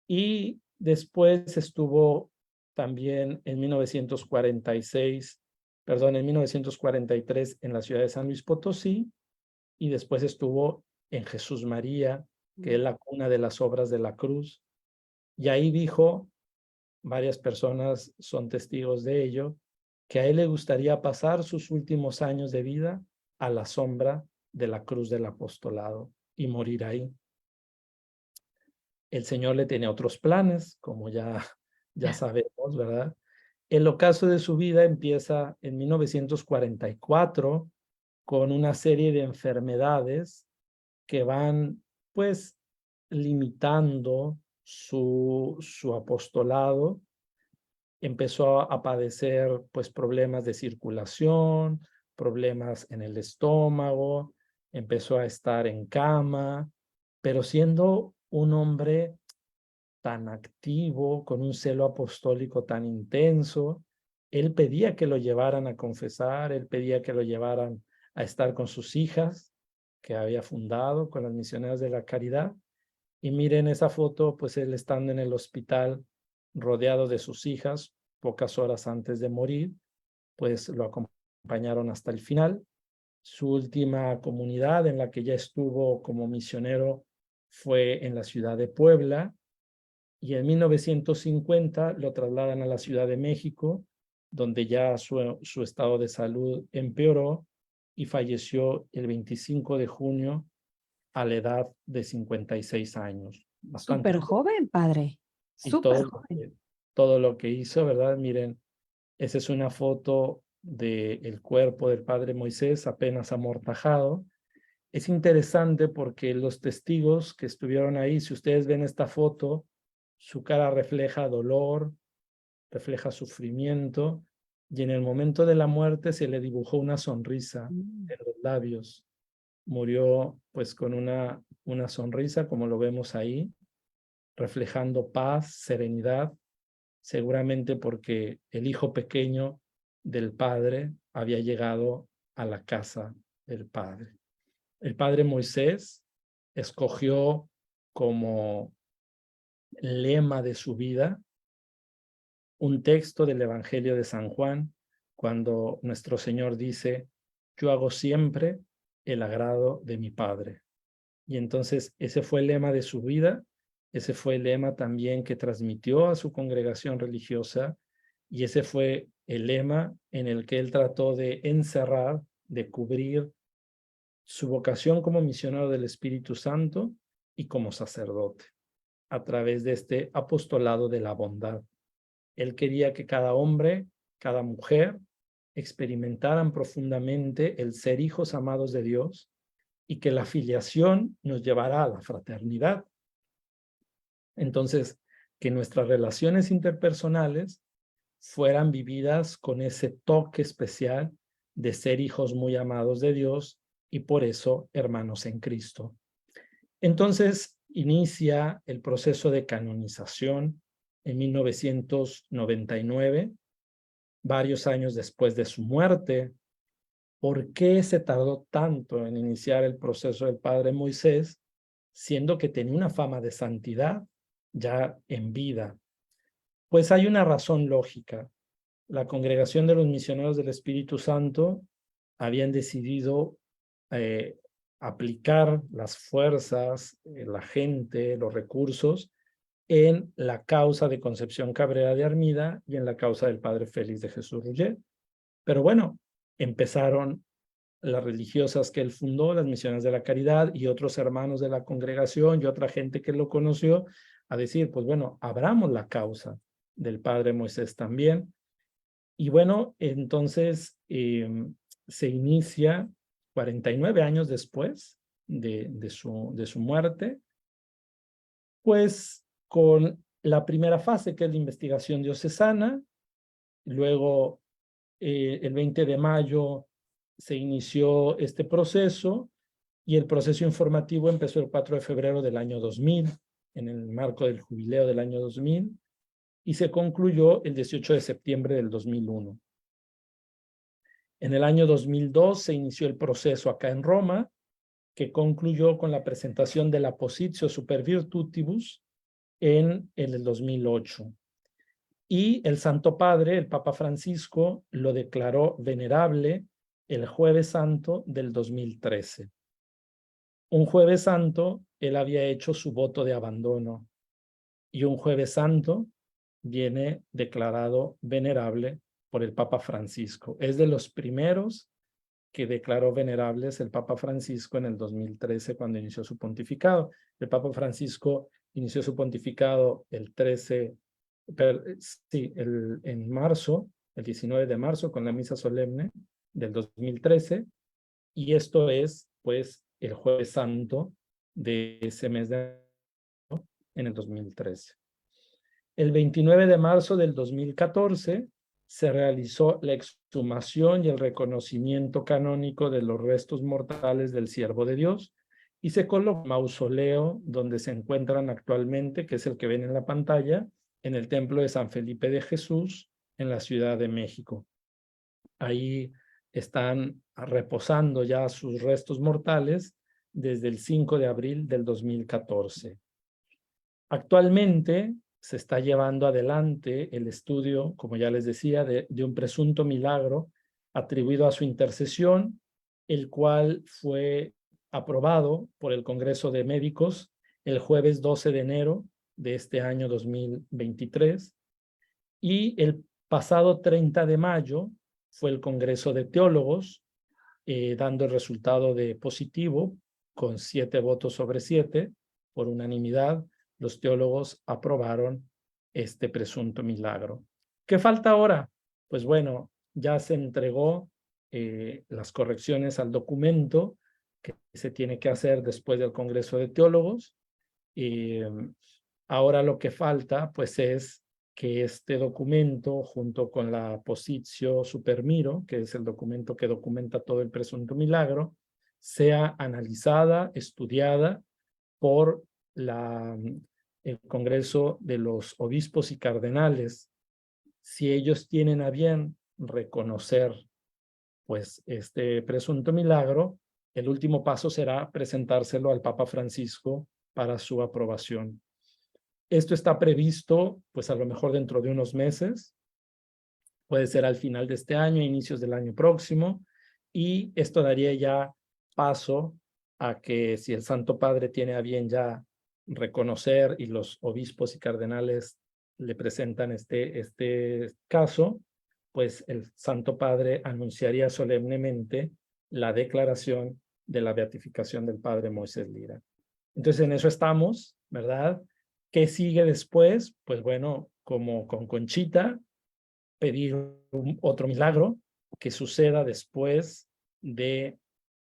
Y después estuvo también en 1946, perdón, en 1943 en la ciudad de San Luis Potosí, y después estuvo en Jesús María, que es la cuna de las obras de la cruz. Y ahí dijo, varias personas son testigos de ello, que a él le gustaría pasar sus últimos años de vida a la sombra de la cruz del apostolado y morir ahí. El Señor le tenía otros planes, como ya sabemos, ¿verdad? El ocaso de su vida empieza en 1944 con una serie de enfermedades que van, pues, limitando su apostolado. Empezó a padecer, pues, problemas de circulación, problemas en el estómago, empezó a estar en cama, pero siendo un hombre tan activo, con un celo apostólico tan intenso, él pedía que lo llevaran a confesar, él pedía que lo llevaran a estar con sus hijas que había fundado con las misioneras de la caridad. Y miren esa foto, pues él estando en el hospital rodeado de sus hijas, pocas horas antes de morir, pues lo acompañaron hasta el final. Su última comunidad en la que ya estuvo como misionero fue en la ciudad de Puebla, y en 1950 lo trasladan a la Ciudad de México, donde ya su estado de salud empeoró y falleció el 25 de junio a la edad de 56 años. Bastante Súper joven. joven, padre. Y Súper joven. todo lo que hizo, ¿verdad? Miren, esa es una foto del cuerpo del padre Moisés apenas amortajado. Es interesante porque los testigos que estuvieron ahí, si ustedes ven esta foto, su cara refleja dolor, refleja sufrimiento, y en el momento de la muerte se le dibujó una sonrisa en los labios. Murió pues con una sonrisa, como lo vemos ahí, reflejando paz, serenidad, seguramente porque el hijo pequeño del padre había llegado a la casa del padre. El padre Moisés escogió como lema de su vida un texto del Evangelio de San Juan, cuando nuestro Señor dice: yo hago siempre el agrado de mi Padre. Y entonces ese fue el lema de su vida, ese fue el lema también que transmitió a su congregación religiosa, y ese fue el lema en el que él trató de encerrar, de cubrir su vocación como misionero del Espíritu Santo y como sacerdote, a través de este apostolado de la bondad. Él quería que cada hombre, cada mujer, experimentaran profundamente el ser hijos amados de Dios, y que la filiación nos llevará a la fraternidad. Entonces, que nuestras relaciones interpersonales fueran vividas con ese toque especial de ser hijos muy amados de Dios y por eso hermanos en Cristo. Entonces inicia el proceso de canonización en 1999, varios años después de su muerte. ¿Por qué se tardó tanto en iniciar el proceso del padre Moisés, siendo que tenía una fama de santidad ya en vida? Pues hay una razón lógica. La Congregación de los Misioneros del Espíritu Santo habían decidido aplicar las fuerzas, la gente, los recursos en la causa de Concepción Cabrera de Armida y en la causa del padre Félix de Jesús Rullet. Pero bueno, empezaron las religiosas que él fundó, las Misiones de la Caridad, y otros hermanos de la congregación y otra gente que lo conoció, a decir, pues bueno, abramos la causa del padre Moisés también. Y bueno, entonces se inicia 49 años después de su muerte, pues con la primera fase, que es la investigación diocesana. Luego, el 20 de mayo se inició este proceso, y el proceso informativo empezó el 4 de febrero del año 2000, en el marco del jubileo del año 2000, y se concluyó el 18 de septiembre del 2001. En el año 2002 se inició el proceso acá en Roma, que concluyó con la presentación de la Positio Super Virtutibus en el 2008. Y el Santo Padre, el Papa Francisco, lo declaró venerable el Jueves Santo del 2013. Un Jueves Santo, él había hecho su voto de abandono, y un Jueves Santo viene declarado venerable por el Papa Francisco. Es de los primeros que declaró venerables el Papa Francisco en el 2013, cuando inició su pontificado. El Papa Francisco inició su pontificado el 13, en marzo, el 19 de marzo, con la misa solemne del 2013, y esto es, pues, el Jueves Santo de ese mes de en el 2013. El 29 de marzo del 2014 se realizó la exhumación y el reconocimiento canónico de los restos mortales del siervo de Dios, y se colocó un mausoleo donde se encuentran actualmente, que es el que ven en la pantalla, en el templo de San Felipe de Jesús, en la Ciudad de México. Ahí están reposando ya sus restos mortales desde el 5 de abril del 2014. Actualmente se está llevando adelante el estudio, como ya les decía, de un presunto milagro atribuido a su intercesión, el cual fue aprobado por el Congreso de Médicos el jueves 12 de enero de este año 2023, y el pasado 30 de mayo fue el Congreso de Teólogos, dando el resultado de positivo con 7 votos sobre 7 por unanimidad. Los teólogos aprobaron este presunto milagro. ¿Qué falta ahora? Pues bueno, ya se entregó las correcciones al documento que se tiene que hacer después del Congreso de Teólogos. Ahora lo que falta pues es que este documento, junto con la Positio Supermiro, que es el documento que documenta todo el presunto milagro, sea analizada, estudiada por el Congreso de los Obispos y Cardenales. Si ellos tienen a bien reconocer pues este presunto milagro, el último paso será presentárselo al Papa Francisco para su aprobación. Esto está previsto, pues a lo mejor dentro de unos meses, puede ser al final de este año, inicios del año próximo, y esto daría ya paso a que si el Santo Padre tiene a bien ya reconocer y los obispos y cardenales le presentan este caso, pues el Santo Padre anunciaría solemnemente la declaración de la beatificación del Padre Moisés Lira. Entonces en eso estamos, ¿verdad? ¿Qué sigue después? Pues bueno, como con Conchita, pedir otro milagro que suceda después de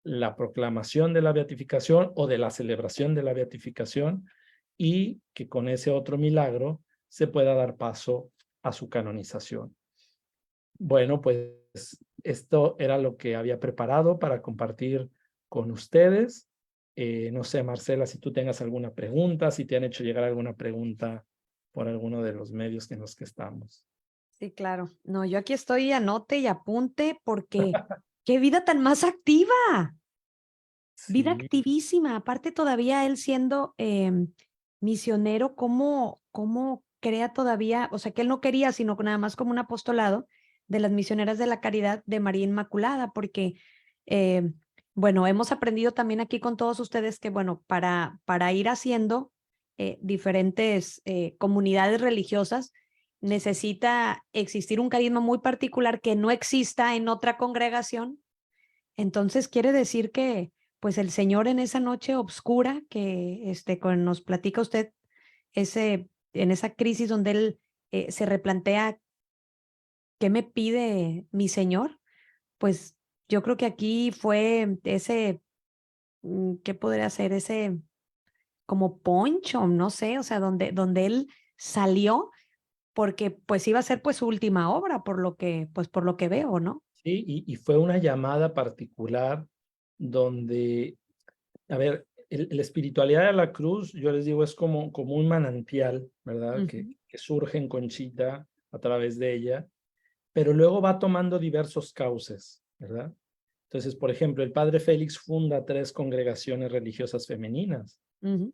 la proclamación de la beatificación o de la celebración de la beatificación, y que con ese otro milagro se pueda dar paso a su canonización. Bueno, pues esto era lo que había preparado para compartir con ustedes. No sé, Marcela, si tú tengas alguna pregunta, si te han hecho llegar alguna pregunta por alguno de los medios en los que estamos. Sí, claro. No, yo aquí estoy anote y apunte porque qué vida tan más activa, vida Sí, activísima. Aparte todavía él siendo misionero, ¿cómo crea todavía? O sea, que él no quería, sino nada más como un apostolado de las misioneras de la caridad de María Inmaculada, porque, eh, bueno, hemos aprendido también aquí con todos ustedes que, bueno, para ir haciendo diferentes comunidades religiosas, necesita existir un carisma muy particular que no exista en otra congregación. Entonces quiere decir que pues el Señor en esa noche oscura que nos platica usted en esa crisis donde él se replantea qué me pide mi Señor, pues yo creo que aquí fue ese, ¿qué podría ser? Ese como poncho, no sé, o sea, donde él salió porque pues iba a ser pues su última obra por lo que veo, ¿no? sí, y fue una llamada particular donde, a ver, la espiritualidad de la cruz, yo les digo, es como un manantial, ¿verdad? Ujú. Que surge en Conchita a través de ella, pero luego va tomando diversos cauces, ¿verdad? Entonces, por ejemplo, el padre Félix funda 3 congregaciones religiosas femeninas. Ujú.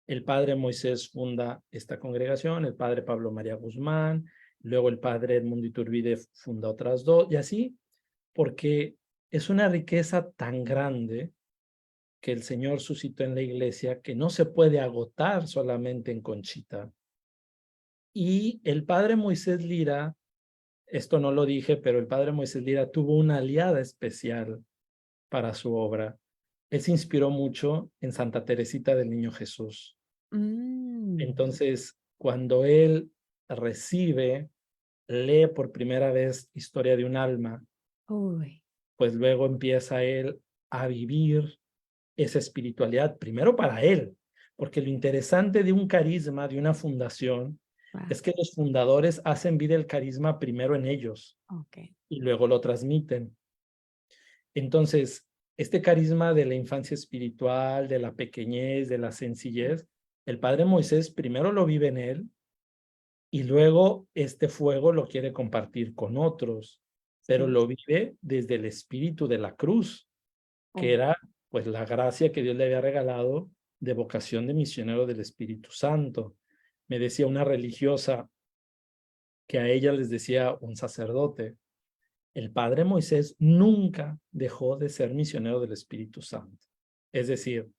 El padre Moisés funda esta congregación, el padre Pablo María Guzmán, luego el padre Edmundo Iturbide funda otras 2, y así, porque es una riqueza tan grande que el Señor suscitó en la iglesia que no se puede agotar solamente en Conchita. Y el padre Moisés Lira, esto no lo dije, pero el padre Moisés Lira tuvo una aliada especial para su obra. Él se inspiró mucho en Santa Teresita del Niño Jesús. Mm. Entonces, cuando él recibe, lee por primera vez Historia de un alma, Uy. pues luego empieza él a vivir esa espiritualidad, primero para él, porque lo interesante de un carisma, de una fundación, Wow. es que los fundadores hacen vida el carisma primero en ellos Ok. y luego lo transmiten. Entonces, este carisma de la infancia espiritual, de la pequeñez, de la sencillez, el padre Moisés primero lo vive en él y luego este fuego lo quiere compartir con otros, pero Sí. lo vive desde el espíritu de la cruz, que Oh, era pues la gracia que Dios le había regalado de vocación de misionero del Espíritu Santo. Me decía una religiosa que a ella les decía un sacerdote, el padre Moisés nunca dejó de ser misionero del Espíritu Santo. Es decir,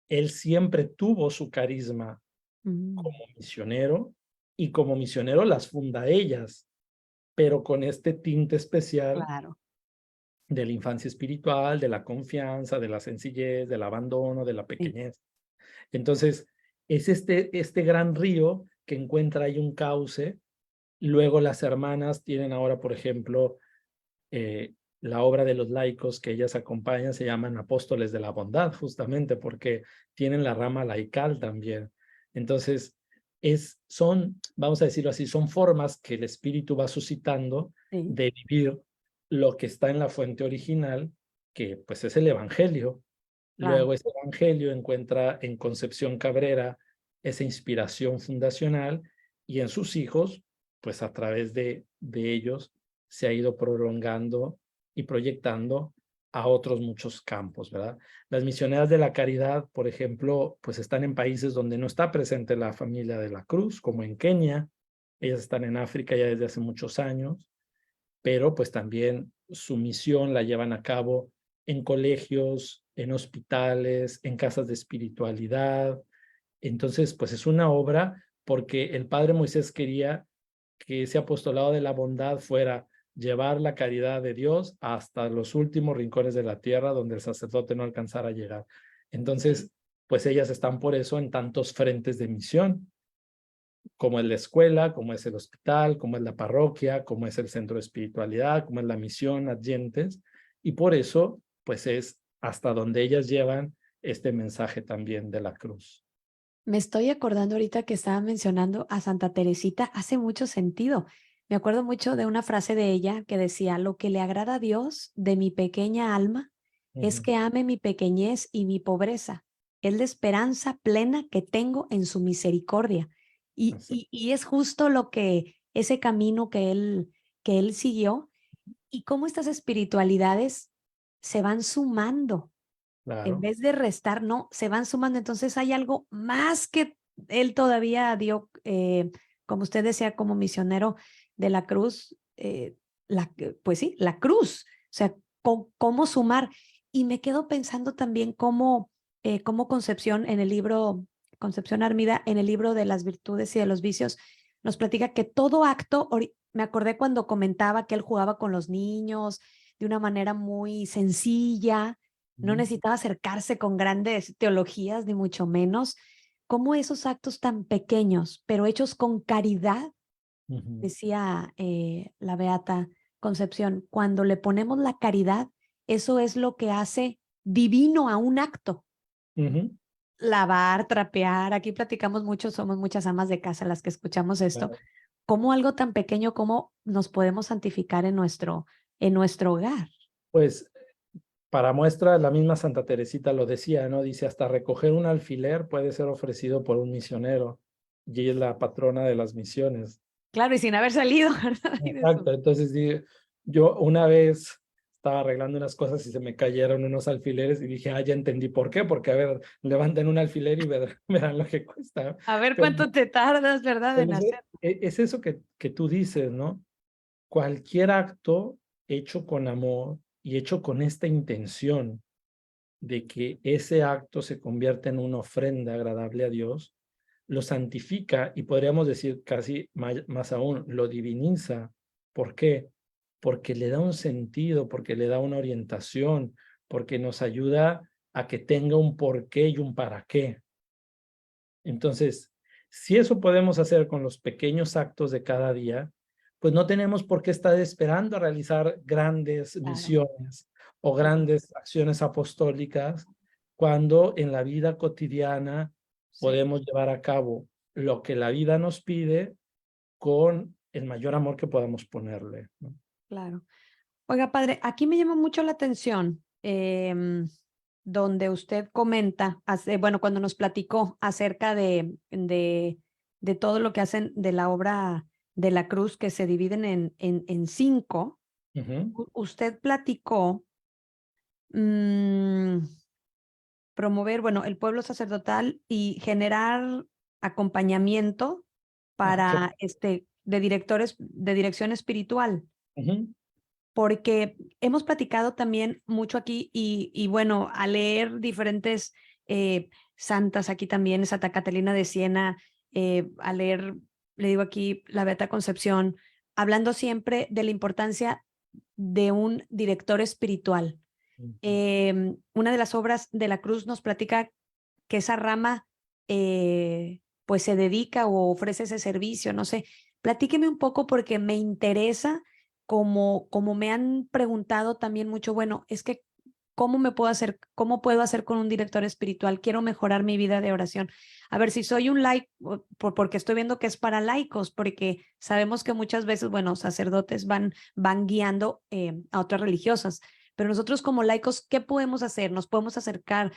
él siempre tuvo su carisma mm, como misionero y como misionero las funda ellas, pero con este tinte especial claro. de la infancia espiritual, de la confianza, de la sencillez, del abandono, de la Sí. pequeñez. Entonces, es este gran río que encuentra ahí un cauce. Luego las hermanas tienen ahora, por ejemplo, la obra de los laicos que ellas acompañan, se llaman apóstoles de la bondad, justamente porque tienen la rama laical también. Entonces, vamos a decirlo así, son formas que el Espíritu va suscitando Sí, de vivir lo que está en la fuente original, que pues es el Evangelio. claro. Luego ese Evangelio encuentra en Concepción Cabrera esa inspiración fundacional y en sus hijos, pues a través de ellos se ha ido prolongando y proyectando a otros muchos campos, ¿verdad? Las misioneras de la caridad, por ejemplo, pues están en países donde no está presente la familia de la Cruz, como en Kenia. Ellas están en África ya desde hace muchos años, pero pues también su misión la llevan a cabo en colegios, en hospitales, en casas de espiritualidad. Entonces, pues es una obra porque el padre Moisés quería que ese apostolado de la bondad fuera llevar la caridad de Dios hasta los últimos rincones de la tierra donde el sacerdote no alcanzara a llegar. Entonces, pues ellas están por eso en tantos frentes de misión, como es la escuela, como es el hospital, como es la parroquia, como es el centro de espiritualidad, como es la misión, adyentes, y por eso, pues es hasta donde ellas llevan este mensaje también de la cruz. Me estoy acordando ahorita que estaba mencionando a Santa Teresita, hace mucho sentido. Me acuerdo mucho de una frase de ella que decía, lo que le agrada a Dios de mi pequeña alma es Ujú. que ame mi pequeñez y mi pobreza. Es la esperanza plena que tengo en su misericordia. Y, Así, y, y es justo lo que, ese camino que él siguió y cómo estas espiritualidades se van sumando en claro. vez de restar, no, se van sumando. Entonces hay algo más que él todavía dio, como usted decía, como misionero de la cruz, pues sí, la cruz, o sea, cómo sumar. Y me quedo pensando también cómo Concepción en el libro, Concepción Armida, en el libro de las virtudes y de los vicios, nos platica que todo acto, me acordé cuando comentaba que él jugaba con los niños de una manera muy sencilla, no Ujú, necesitaba acercarse con grandes teologías, ni mucho menos. Cómo esos actos tan pequeños, pero hechos con caridad, ujú, decía la Beata Concepción, cuando le ponemos la caridad, eso es lo que hace divino a un acto. ujú, Lavar, trapear, aquí platicamos mucho, somos muchas amas de casa las que escuchamos esto, claro. como algo tan pequeño, cómo nos podemos santificar en nuestro hogar. Pues para muestra, la misma Santa Teresita lo decía, ¿no? Dice, hasta recoger un alfiler puede ser ofrecido por un misionero y ella es la patrona de las misiones. Claro, y sin haber salido, ¿verdad? Y de Exacto, entonces yo una vez estaba arreglando unas cosas y se me cayeron unos alfileres y dije, ya entendí por qué, porque a ver, levanten un alfiler y verán lo que cuesta. A ver Pero, cuánto te tardas, ¿verdad? pero En hacer. es eso que tú dices, ¿no? Cualquier acto hecho con amor y hecho con esta intención de que ese acto se convierta en una ofrenda agradable a Dios, lo santifica y podríamos decir casi más aún, lo diviniza. ¿Por qué? Porque le da un sentido, porque le da una orientación, porque nos ayuda a que tenga un porqué y un para qué. Entonces, si eso podemos hacer con los pequeños actos de cada día, pues no tenemos por qué estar esperando a realizar grandes Claro, misiones o claro, grandes acciones apostólicas cuando en la vida cotidiana sí, podemos llevar a cabo lo que la vida nos pide con el mayor amor que podamos ponerle, ¿no? claro. Oiga, padre, aquí me llama mucho la atención donde usted comenta, bueno, cuando nos platicó acerca de de todo lo que hacen de la obra de la cruz, que se dividen en 5, usted platicó promover, bueno, el pueblo sacerdotal y generar acompañamiento Claro. para de dirección espiritual. Ujú. Porque hemos platicado también mucho aquí y bueno, a leer diferentes santas aquí también, Santa Catalina de Siena, a leer, le digo aquí, la Beata Concepción, hablando siempre de la importancia de un director espiritual. Una de las obras de la Cruz nos platica que esa rama pues se dedica o ofrece ese servicio, no sé. Platíqueme un poco porque me interesa, como me han preguntado también mucho, bueno, es que cómo puedo hacer con un director espiritual? Quiero mejorar mi vida de oración. A ver, si soy un laico, porque estoy viendo que es para laicos, porque sabemos que muchas veces, bueno, sacerdotes van guiando a otras religiosas. Pero nosotros como laicos, ¿qué podemos hacer? ¿Nos podemos acercar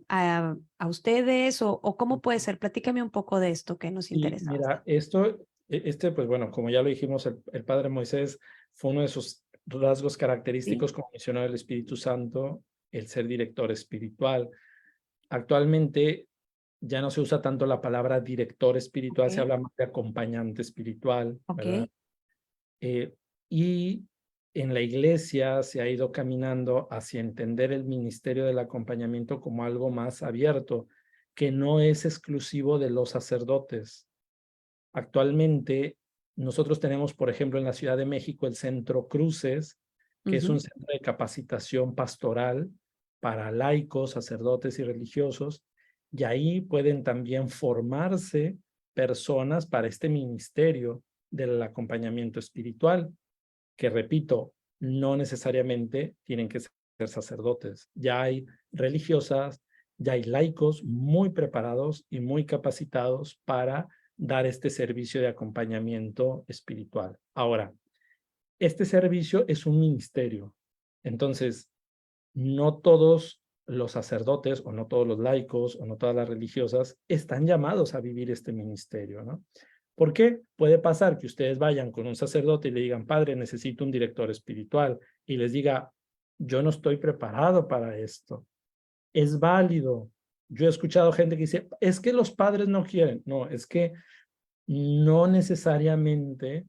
a ustedes o cómo puede ser? Platícame un poco de esto que nos Y interesa mira, bastante. pues bueno, como ya lo dijimos, el padre Moisés fue uno de sus rasgos ¿Sí? característicos como misionero del Espíritu Santo, el ser director espiritual. Actualmente ya no se usa tanto la palabra director espiritual, se Ok, habla más de acompañante espiritual, ¿verdad? ok. Y en la iglesia se ha ido caminando hacia entender el ministerio del acompañamiento como algo más abierto, que no es exclusivo de los sacerdotes. Actualmente, nosotros tenemos, por ejemplo, en la Ciudad de México, el Centro Cruces, que es un Ujú. centro de capacitación pastoral para laicos, sacerdotes y religiosos, y ahí pueden también formarse personas para este ministerio del acompañamiento espiritual, que repito, no necesariamente tienen que ser sacerdotes. Ya hay religiosas, ya hay laicos muy preparados y muy capacitados para dar este servicio de acompañamiento espiritual. Ahora, este servicio es un ministerio. Entonces, no todos los sacerdotes o no todos los laicos o no todas las religiosas están llamados a vivir este ministerio, ¿no? ¿Por qué? Puede pasar que ustedes vayan con un sacerdote y le digan, padre, necesito un director espiritual, y les diga, yo no estoy preparado para esto. Es válido. Yo he escuchado gente que dice, es que los padres no quieren. No, es que no necesariamente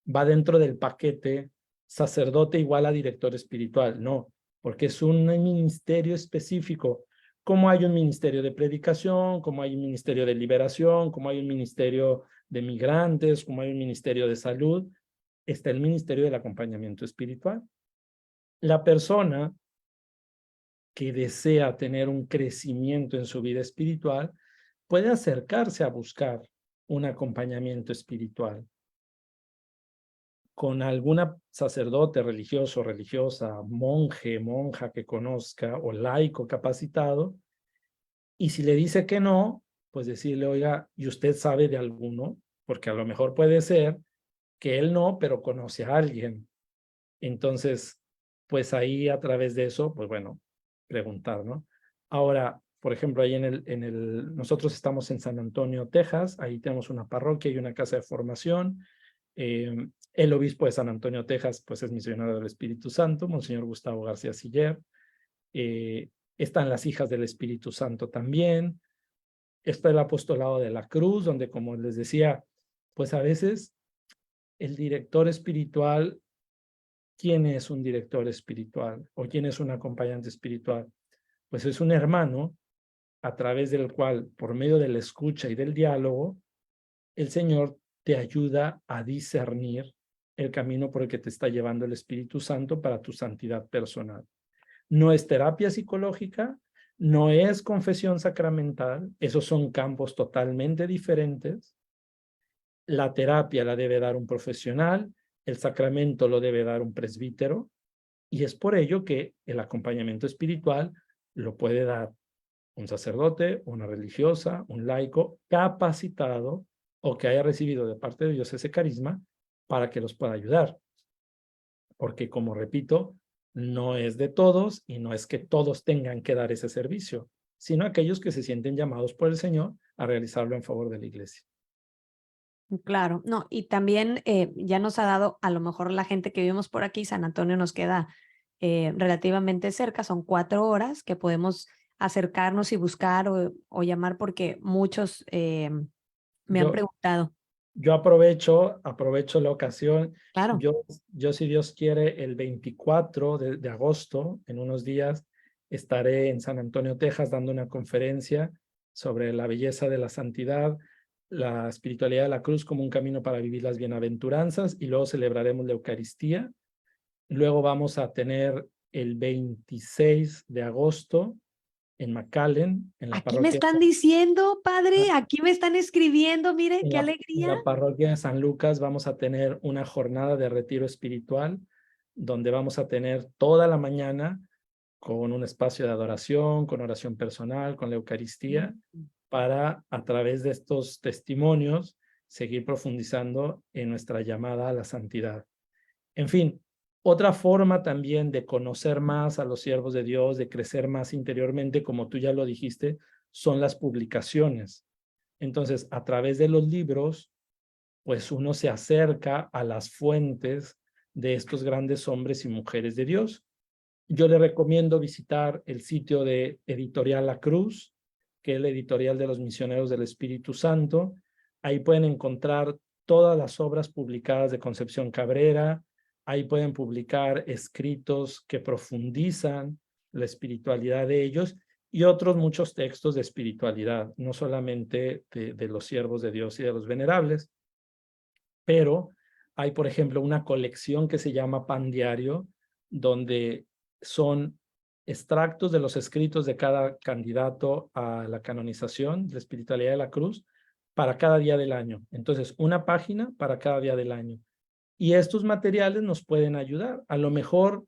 va dentro del paquete sacerdote igual a director espiritual, no, porque es un ministerio específico, como hay un ministerio de predicación, como hay un ministerio de liberación, como hay un ministerio de migrantes, como hay un ministerio de salud, está el ministerio del acompañamiento espiritual. La persona que desea tener un crecimiento en su vida espiritual puede acercarse a buscar un acompañamiento espiritual con alguna sacerdote religioso, religiosa, monje, monja que conozca o laico capacitado, y si le dice que no, pues decirle, oiga, ¿y usted sabe de alguno? Porque a lo mejor puede ser que él no, pero conoce a alguien. Entonces, pues ahí a través de eso, pues bueno, preguntar, ¿no? Ahora, por ejemplo, ahí nosotros estamos en San Antonio, Texas, ahí tenemos una parroquia y una casa de formación. El obispo de San Antonio, Texas, pues es misionero del Espíritu Santo, Monseñor Gustavo García Siller. Están las hijas del Espíritu Santo también. Está el apostolado de la cruz, donde, como les decía, pues a veces el director espiritual, ¿quién es un director espiritual? ¿O quién es un acompañante espiritual? Pues es un hermano a través del cual, por medio de la escucha y del diálogo, el Señor te ayuda a discernir el camino por el que te está llevando el Espíritu Santo para tu santidad personal. No es terapia psicológica, no es confesión sacramental, esos son campos totalmente diferentes. La terapia la debe dar un profesional, el sacramento lo debe dar un presbítero, y es por ello que el acompañamiento espiritual lo puede dar un sacerdote, una religiosa, un laico capacitado o que haya recibido de parte de Dios ese carisma para que los pueda ayudar. Porque, como repito, no es de todos y no es que todos tengan que dar ese servicio, sino aquellos que se sienten llamados por el Señor a realizarlo en favor de la iglesia. Claro, no, y también ya nos ha dado, a lo mejor la gente que vivimos por aquí, San Antonio nos queda relativamente cerca, son 4 horas que podemos acercarnos y buscar o llamar porque muchos me han Yo, preguntado. yo aprovecho la ocasión. Claro, Yo, si Dios quiere, el 24 de agosto, en unos días, estaré en San Antonio, Texas, dando una conferencia sobre la belleza de la santidad, la espiritualidad de la cruz como un camino para vivir las bienaventuranzas, y luego celebraremos la Eucaristía. Luego vamos a tener el 26 de agosto en McAllen, en la aquí me parroquia están diciendo, padre, aquí me están escribiendo, mire, En qué en alegría. la parroquia de San Lucas vamos a tener una jornada de retiro espiritual donde vamos a tener toda la mañana con un espacio de adoración, con oración personal, con la Eucaristía, Mm. para a través de estos testimonios seguir profundizando en nuestra llamada a la santidad. En fin, otra forma también de conocer más a los siervos de Dios, de crecer más interiormente, como tú ya lo dijiste, son las publicaciones. Entonces, a través de los libros, pues uno se acerca a las fuentes de estos grandes hombres y mujeres de Dios. Yo le recomiendo visitar el sitio de Editorial La Cruz, que es la editorial de los misioneros del Espíritu Santo. Ahí pueden encontrar todas las obras publicadas de Concepción Cabrera. Ahí pueden publicar escritos que profundizan la espiritualidad de ellos y otros muchos textos de espiritualidad, no solamente de los siervos de Dios y de los venerables, pero hay, por ejemplo, una colección que se llama Pan Diario, donde son extractos de los escritos de cada candidato a la canonización de la espiritualidad de la cruz para cada día del año. Entonces, una página para cada día del año. Y estos materiales nos pueden ayudar. A lo mejor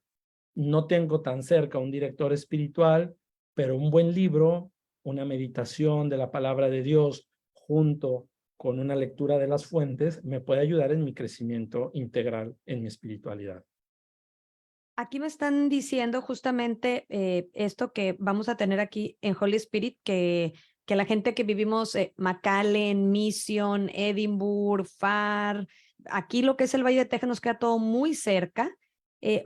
no tengo tan cerca un director espiritual, pero un buen libro, una meditación de la palabra de Dios junto con una lectura de las fuentes me puede ayudar en mi crecimiento integral en mi espiritualidad. Aquí me están diciendo justamente esto que vamos a tener aquí en Holy Spirit, que la gente que vivimos McAllen, Mission, Edinburgh, Far, aquí lo que es el Valle de Texas nos queda todo muy cerca.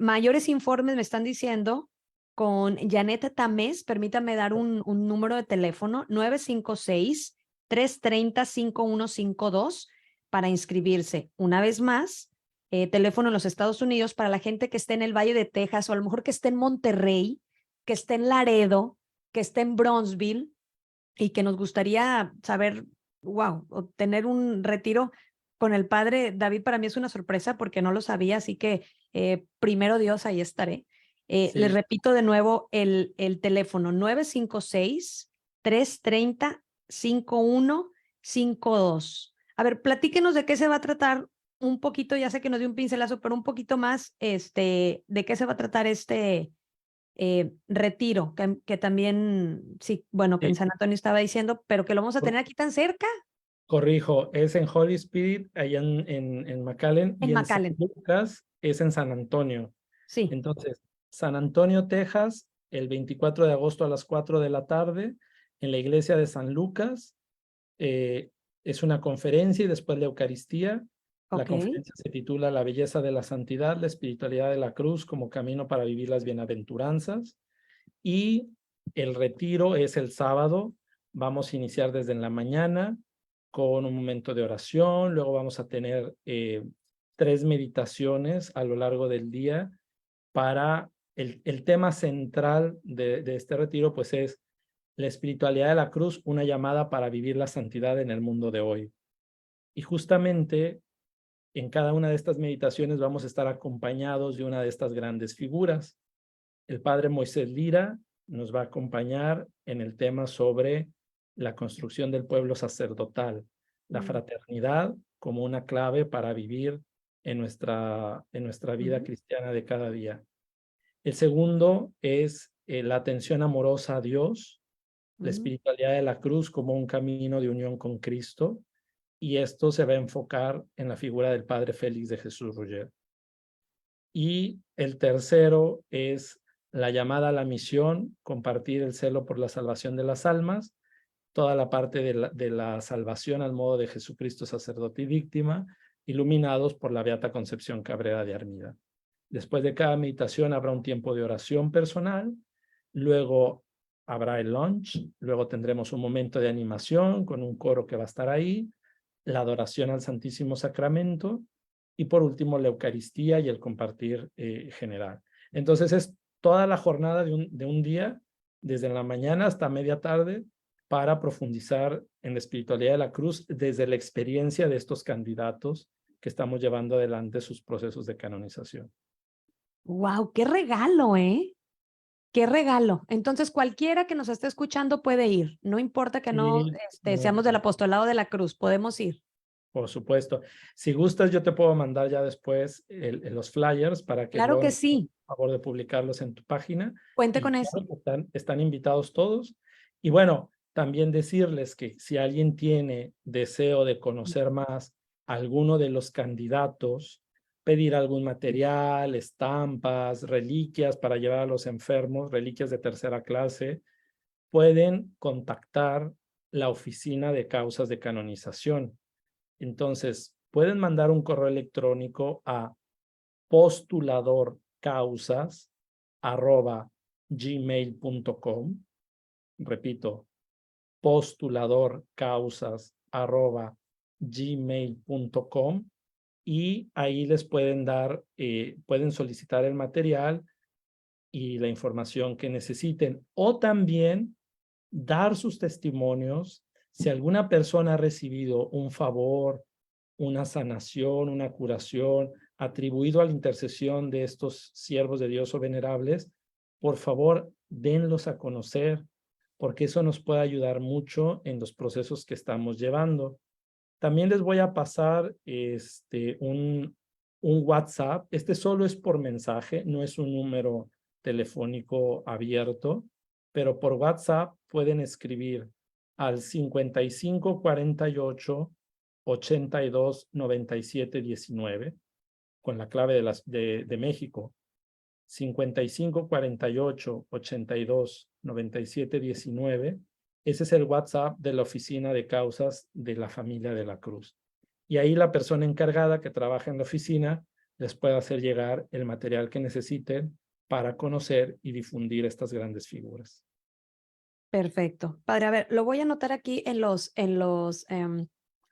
Mayores informes me están diciendo con Janet Tamés, permítame dar un número de teléfono, 956-330-5152 para inscribirse. Una vez más, teléfono en los Estados Unidos para la gente que esté en el Valle de Texas o a lo mejor que esté en Monterrey, que esté en Laredo, que esté en Bronzeville y que nos gustaría saber, wow, o tener un retiro con el padre David. Para mí es una sorpresa porque no lo sabía, así que primero Dios, ahí estaré. Les Sí, repito de nuevo el teléfono 956-330-5152. A ver, platíquenos de qué se va a tratar un poquito, ya sé que nos dio un pincelazo, pero un poquito más, de qué se va a tratar este retiro, que también, sí, bueno, que en sí, San Antonio estaba diciendo, pero que lo vamos a tener aquí tan cerca, corrijo, es en Holy Spirit, allá en McAllen, en y en San McAllen. Lucas es en San Antonio. Sí, Entonces, San Antonio, Texas, el 24 de agosto a las 4 de la tarde, en la iglesia de San Lucas. eh, es una conferencia y después la Eucaristía. La ok. conferencia se titula La belleza de la santidad, la espiritualidad de la cruz como camino para vivir las bienaventuranzas. Y el retiro es el sábado. Vamos a iniciar desde en la mañana con un momento de oración. Luego vamos a tener 3 meditaciones a lo largo del día para el tema central de este retiro, pues es la espiritualidad de la cruz, una llamada para vivir la santidad en el mundo de hoy. Y justamente en cada una de estas meditaciones vamos a estar acompañados de una de estas grandes figuras. El padre Moisés Lira nos va a acompañar en el tema sobre la construcción del pueblo sacerdotal, la Mm, fraternidad como una clave para vivir en nuestra vida ujú, cristiana de cada día. El segundo es la atención amorosa a Dios, la mm, espiritualidad de la cruz como un camino de unión con Cristo, y esto se va a enfocar en la figura del Padre Félix de Jesús Roger. Y el tercero es la llamada a la misión, compartir el celo por la salvación de las almas, toda la parte de la salvación al modo de Jesucristo, sacerdote y víctima, iluminados por la Beata Concepción Cabrera de Armida. Después de cada meditación habrá un tiempo de oración personal, luego habrá el lunch, luego tendremos un momento de animación con un coro que va a estar ahí, la adoración al Santísimo Sacramento y por último la Eucaristía y el compartir general. Entonces es toda la jornada de un día, desde la mañana hasta media tarde, para profundizar en la espiritualidad de la cruz desde la experiencia de estos candidatos que estamos llevando adelante sus procesos de canonización. ¡Wow! ¡Qué regalo, eh! ¡Qué regalo! Entonces, cualquiera que nos esté escuchando puede ir. No importa que no Y, seamos del apostolado de la cruz, podemos ir. por supuesto. Si gustas, yo te puedo mandar ya después los flyers para que Claro luego que nos hagas sí. el favor de publicarlos en tu página. Cuente Y con eso. claro, están invitados todos. Y bueno, también decirles que si alguien tiene deseo de conocer más alguno de los candidatos, pedir algún material, estampas, reliquias para llevar a los enfermos, reliquias de tercera clase, pueden contactar la oficina de causas de canonización. Entonces, pueden mandar un correo electrónico a postuladorcausas@gmail.com. Repito, postuladorcausas@gmail.com, y ahí les pueden pueden solicitar el material y la información que necesiten, o también dar sus testimonios. Si alguna persona ha recibido un favor, una sanación, una curación, atribuido a la intercesión de estos siervos de Dios o venerables, por favor, denlos a conocer, porque eso nos puede ayudar mucho en los procesos que estamos llevando. También les voy a pasar un WhatsApp. Este solo es por mensaje, no es un número telefónico abierto, pero por WhatsApp pueden escribir al 5548 82 97 19 con la clave de México. 5548 82 97 19. Ese es el WhatsApp de la oficina de causas de la familia de la Cruz. Y ahí la persona encargada que trabaja en la oficina les puede hacer llegar el material que necesiten para conocer y difundir estas grandes figuras. Perfecto. Padre, a ver, lo voy a anotar aquí en los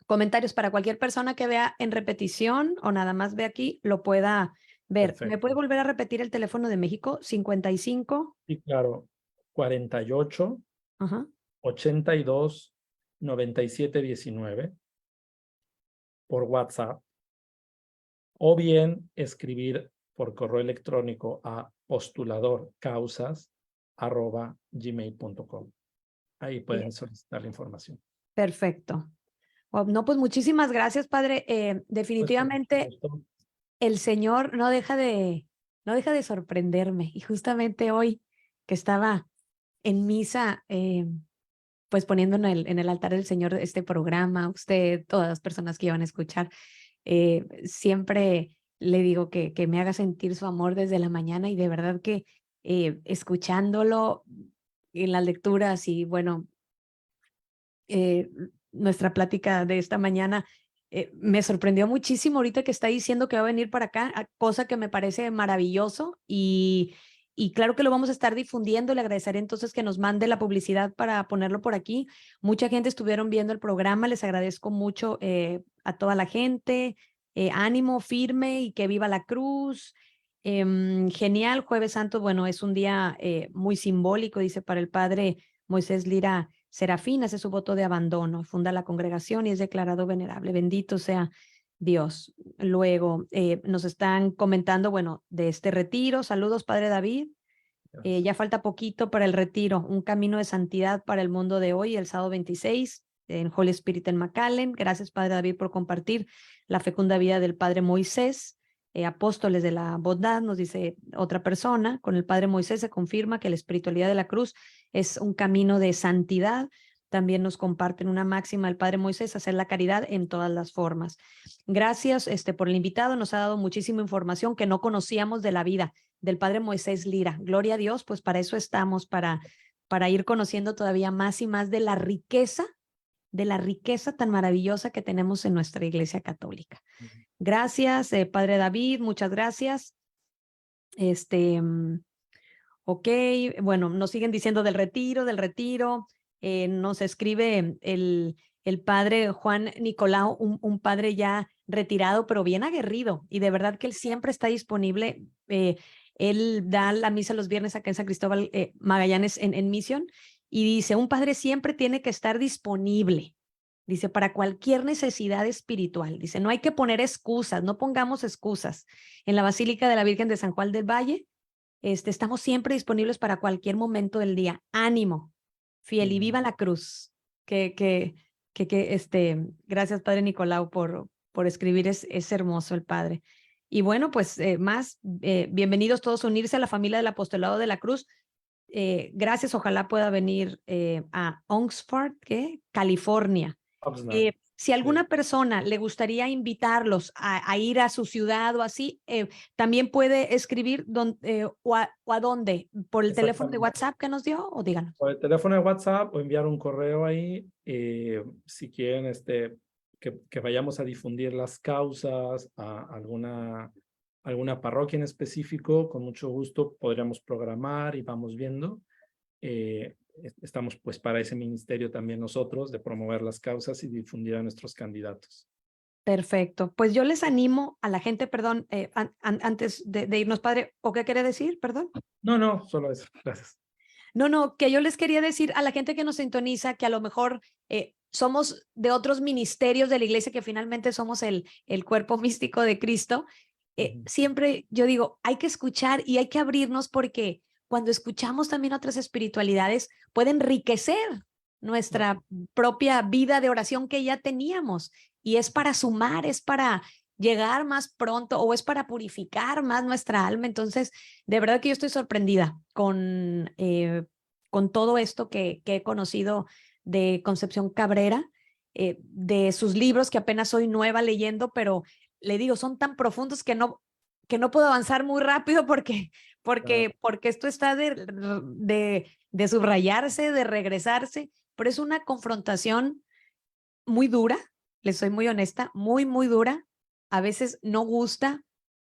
comentarios para cualquier persona que vea en repetición o nada más ve aquí, lo pueda ver. ¿Me puede Perfecto. volver a repetir el teléfono de México? 55. Y claro, 48 Ajá. 82 97 19 por WhatsApp, o bien escribir por correo electrónico a postuladorcausas@gmail.com. Ahí Bien. pueden solicitar la información. Perfecto. No, pues muchísimas gracias, Padre. Pues con mucho Definitivamente gusto. el Señor no deja de sorprenderme. Y justamente hoy que estaba en misa, pues poniendo en el altar del Señor este programa, usted, todas las personas que iban a escuchar, siempre le digo que me haga sentir su amor desde la mañana y de verdad que escuchándolo en las lecturas y bueno, eh, nuestra plática de esta mañana me sorprendió muchísimo ahorita que está diciendo que va a venir para acá, cosa que me parece maravilloso y claro que lo vamos a estar difundiendo. Le agradeceré entonces que nos mande la publicidad para ponerlo por aquí. Mucha gente estuvieron viendo el programa, les agradezco mucho a toda la gente. Ánimo firme y que viva la cruz. Genial, Jueves Santo, bueno, es un día muy simbólico, dice, para el padre Moisés Lira Serafín, hace su voto de abandono, funda la congregación y es declarado venerable. Bendito sea Dios. Luego nos están comentando, bueno, de este retiro. Saludos, Padre David. Ya falta poquito para el retiro, un camino de santidad para el mundo de hoy, el sábado 26 en Holy Spirit en McAllen. Gracias, Padre David, por compartir la fecunda vida del Padre Moisés. Apóstoles de la bondad, nos dice otra persona. Con el Padre Moisés se confirma que la espiritualidad de la cruz es un camino de santidad. También nos comparten una máxima el Padre Moisés, hacer la caridad en todas las formas. Gracias por el invitado, nos ha dado muchísima información que no conocíamos de la vida del Padre Moisés Lira. Gloria a Dios, pues para eso estamos, para para ir conociendo todavía más y más de la riqueza tan maravillosa que tenemos en nuestra Iglesia Católica. Gracias, Padre David, muchas gracias. Ok, bueno, nos siguen diciendo del retiro. Nos escribe el padre Juan Nicolau, un padre ya retirado, pero bien aguerrido, y de verdad que él siempre está disponible. Él da la misa los viernes acá en San Cristóbal Magallanes en Misión, y dice, un padre siempre tiene que estar disponible. Dice, para cualquier necesidad espiritual. Dice, no hay que poner excusas, no pongamos excusas. En la Basílica de la Virgen de San Juan del Valle, estamos siempre disponibles para cualquier momento del día. Ánimo, fiel y viva la cruz. Gracias, Padre Nicolau, por escribir. Es hermoso el Padre. Y bueno, pues bienvenidos todos a unirse a la familia del Apostolado de la Cruz. Gracias, ojalá pueda venir a Oxford, California. Si alguna persona le gustaría invitarlos a ir a su ciudad o así, también puede escribir o a dónde, por el teléfono de WhatsApp que nos dio, o díganos. Por el teléfono de WhatsApp o enviar un correo ahí, si quieren que vayamos a difundir las causas a alguna parroquia en específico, con mucho gusto podríamos programar y vamos viendo. Estamos pues para ese ministerio también nosotros, de promover las causas y difundir a nuestros candidatos. Perfecto. Pues yo les animo a la gente, perdón, antes de irnos, Padre, ¿o qué quiere decir? Perdón. No, solo eso. Gracias. No, que yo les quería decir a la gente que nos sintoniza que a lo mejor somos de otros ministerios de la iglesia, que finalmente somos el cuerpo místico de Cristo. Siempre yo digo, hay que escuchar y hay que abrirnos, porque cuando escuchamos también otras espiritualidades puede enriquecer nuestra propia vida de oración que ya teníamos, y es para sumar, es para llegar más pronto, o es para purificar más nuestra alma. Entonces, de verdad que yo estoy sorprendida con todo esto que he conocido de Concepción Cabrera, de sus libros, que apenas soy nueva leyendo, pero le digo, son tan profundos que no puedo avanzar muy rápido porque esto está de subrayarse, de regresarse, pero es una confrontación muy dura, les soy muy honesta, muy, muy dura. A veces no gusta,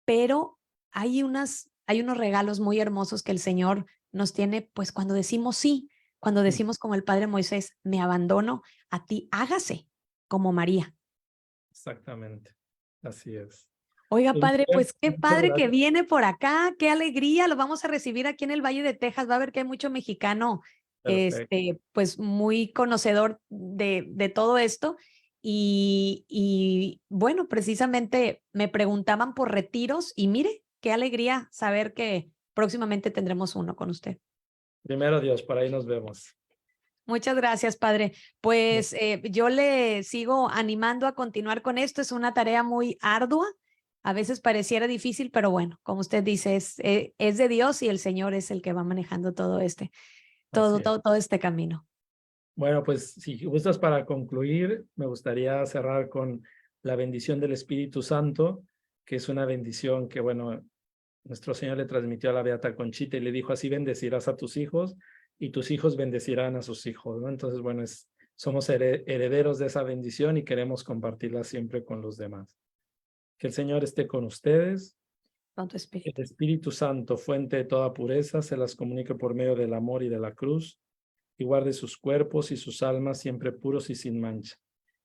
pero hay unos regalos muy hermosos que el Señor nos tiene, pues cuando decimos sí, cuando decimos como el Padre Moisés, me abandono a ti, hágase como María. Exactamente, así es. Oiga, Padre, pues qué Muchas padre que gracias. viene por acá, qué alegría, lo vamos a recibir aquí en el Valle de Texas. Va a ver que hay mucho mexicano, Perfecto. pues muy conocedor de todo esto. Y bueno, precisamente me preguntaban por retiros, y mire, qué alegría saber que próximamente tendremos uno con usted. Primero Dios, por ahí nos vemos. Muchas gracias, Padre. Pues yo le sigo animando a continuar con esto. Es una tarea muy ardua. A veces pareciera difícil, pero bueno, como usted dice, es de Dios, y el Señor es el que va manejando todo Así es. todo este camino. Bueno, pues si gustas, para concluir, me gustaría cerrar con la bendición del Espíritu Santo, que es una bendición que, bueno, nuestro Señor le transmitió a la Beata Conchita y le dijo: así bendecirás a tus hijos y tus hijos bendecirán a sus hijos, ¿no? Entonces, bueno, somos herederos de esa bendición y queremos compartirla siempre con los demás. Que el Señor esté con ustedes. Con tu El espíritu. Espíritu Santo, fuente de toda pureza, se las comunique por medio del amor y de la cruz, y guarde sus cuerpos y sus almas siempre puros y sin mancha.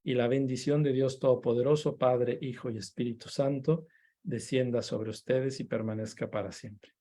Y la bendición de Dios Todopoderoso, Padre, Hijo y Espíritu Santo, descienda sobre ustedes y permanezca para siempre.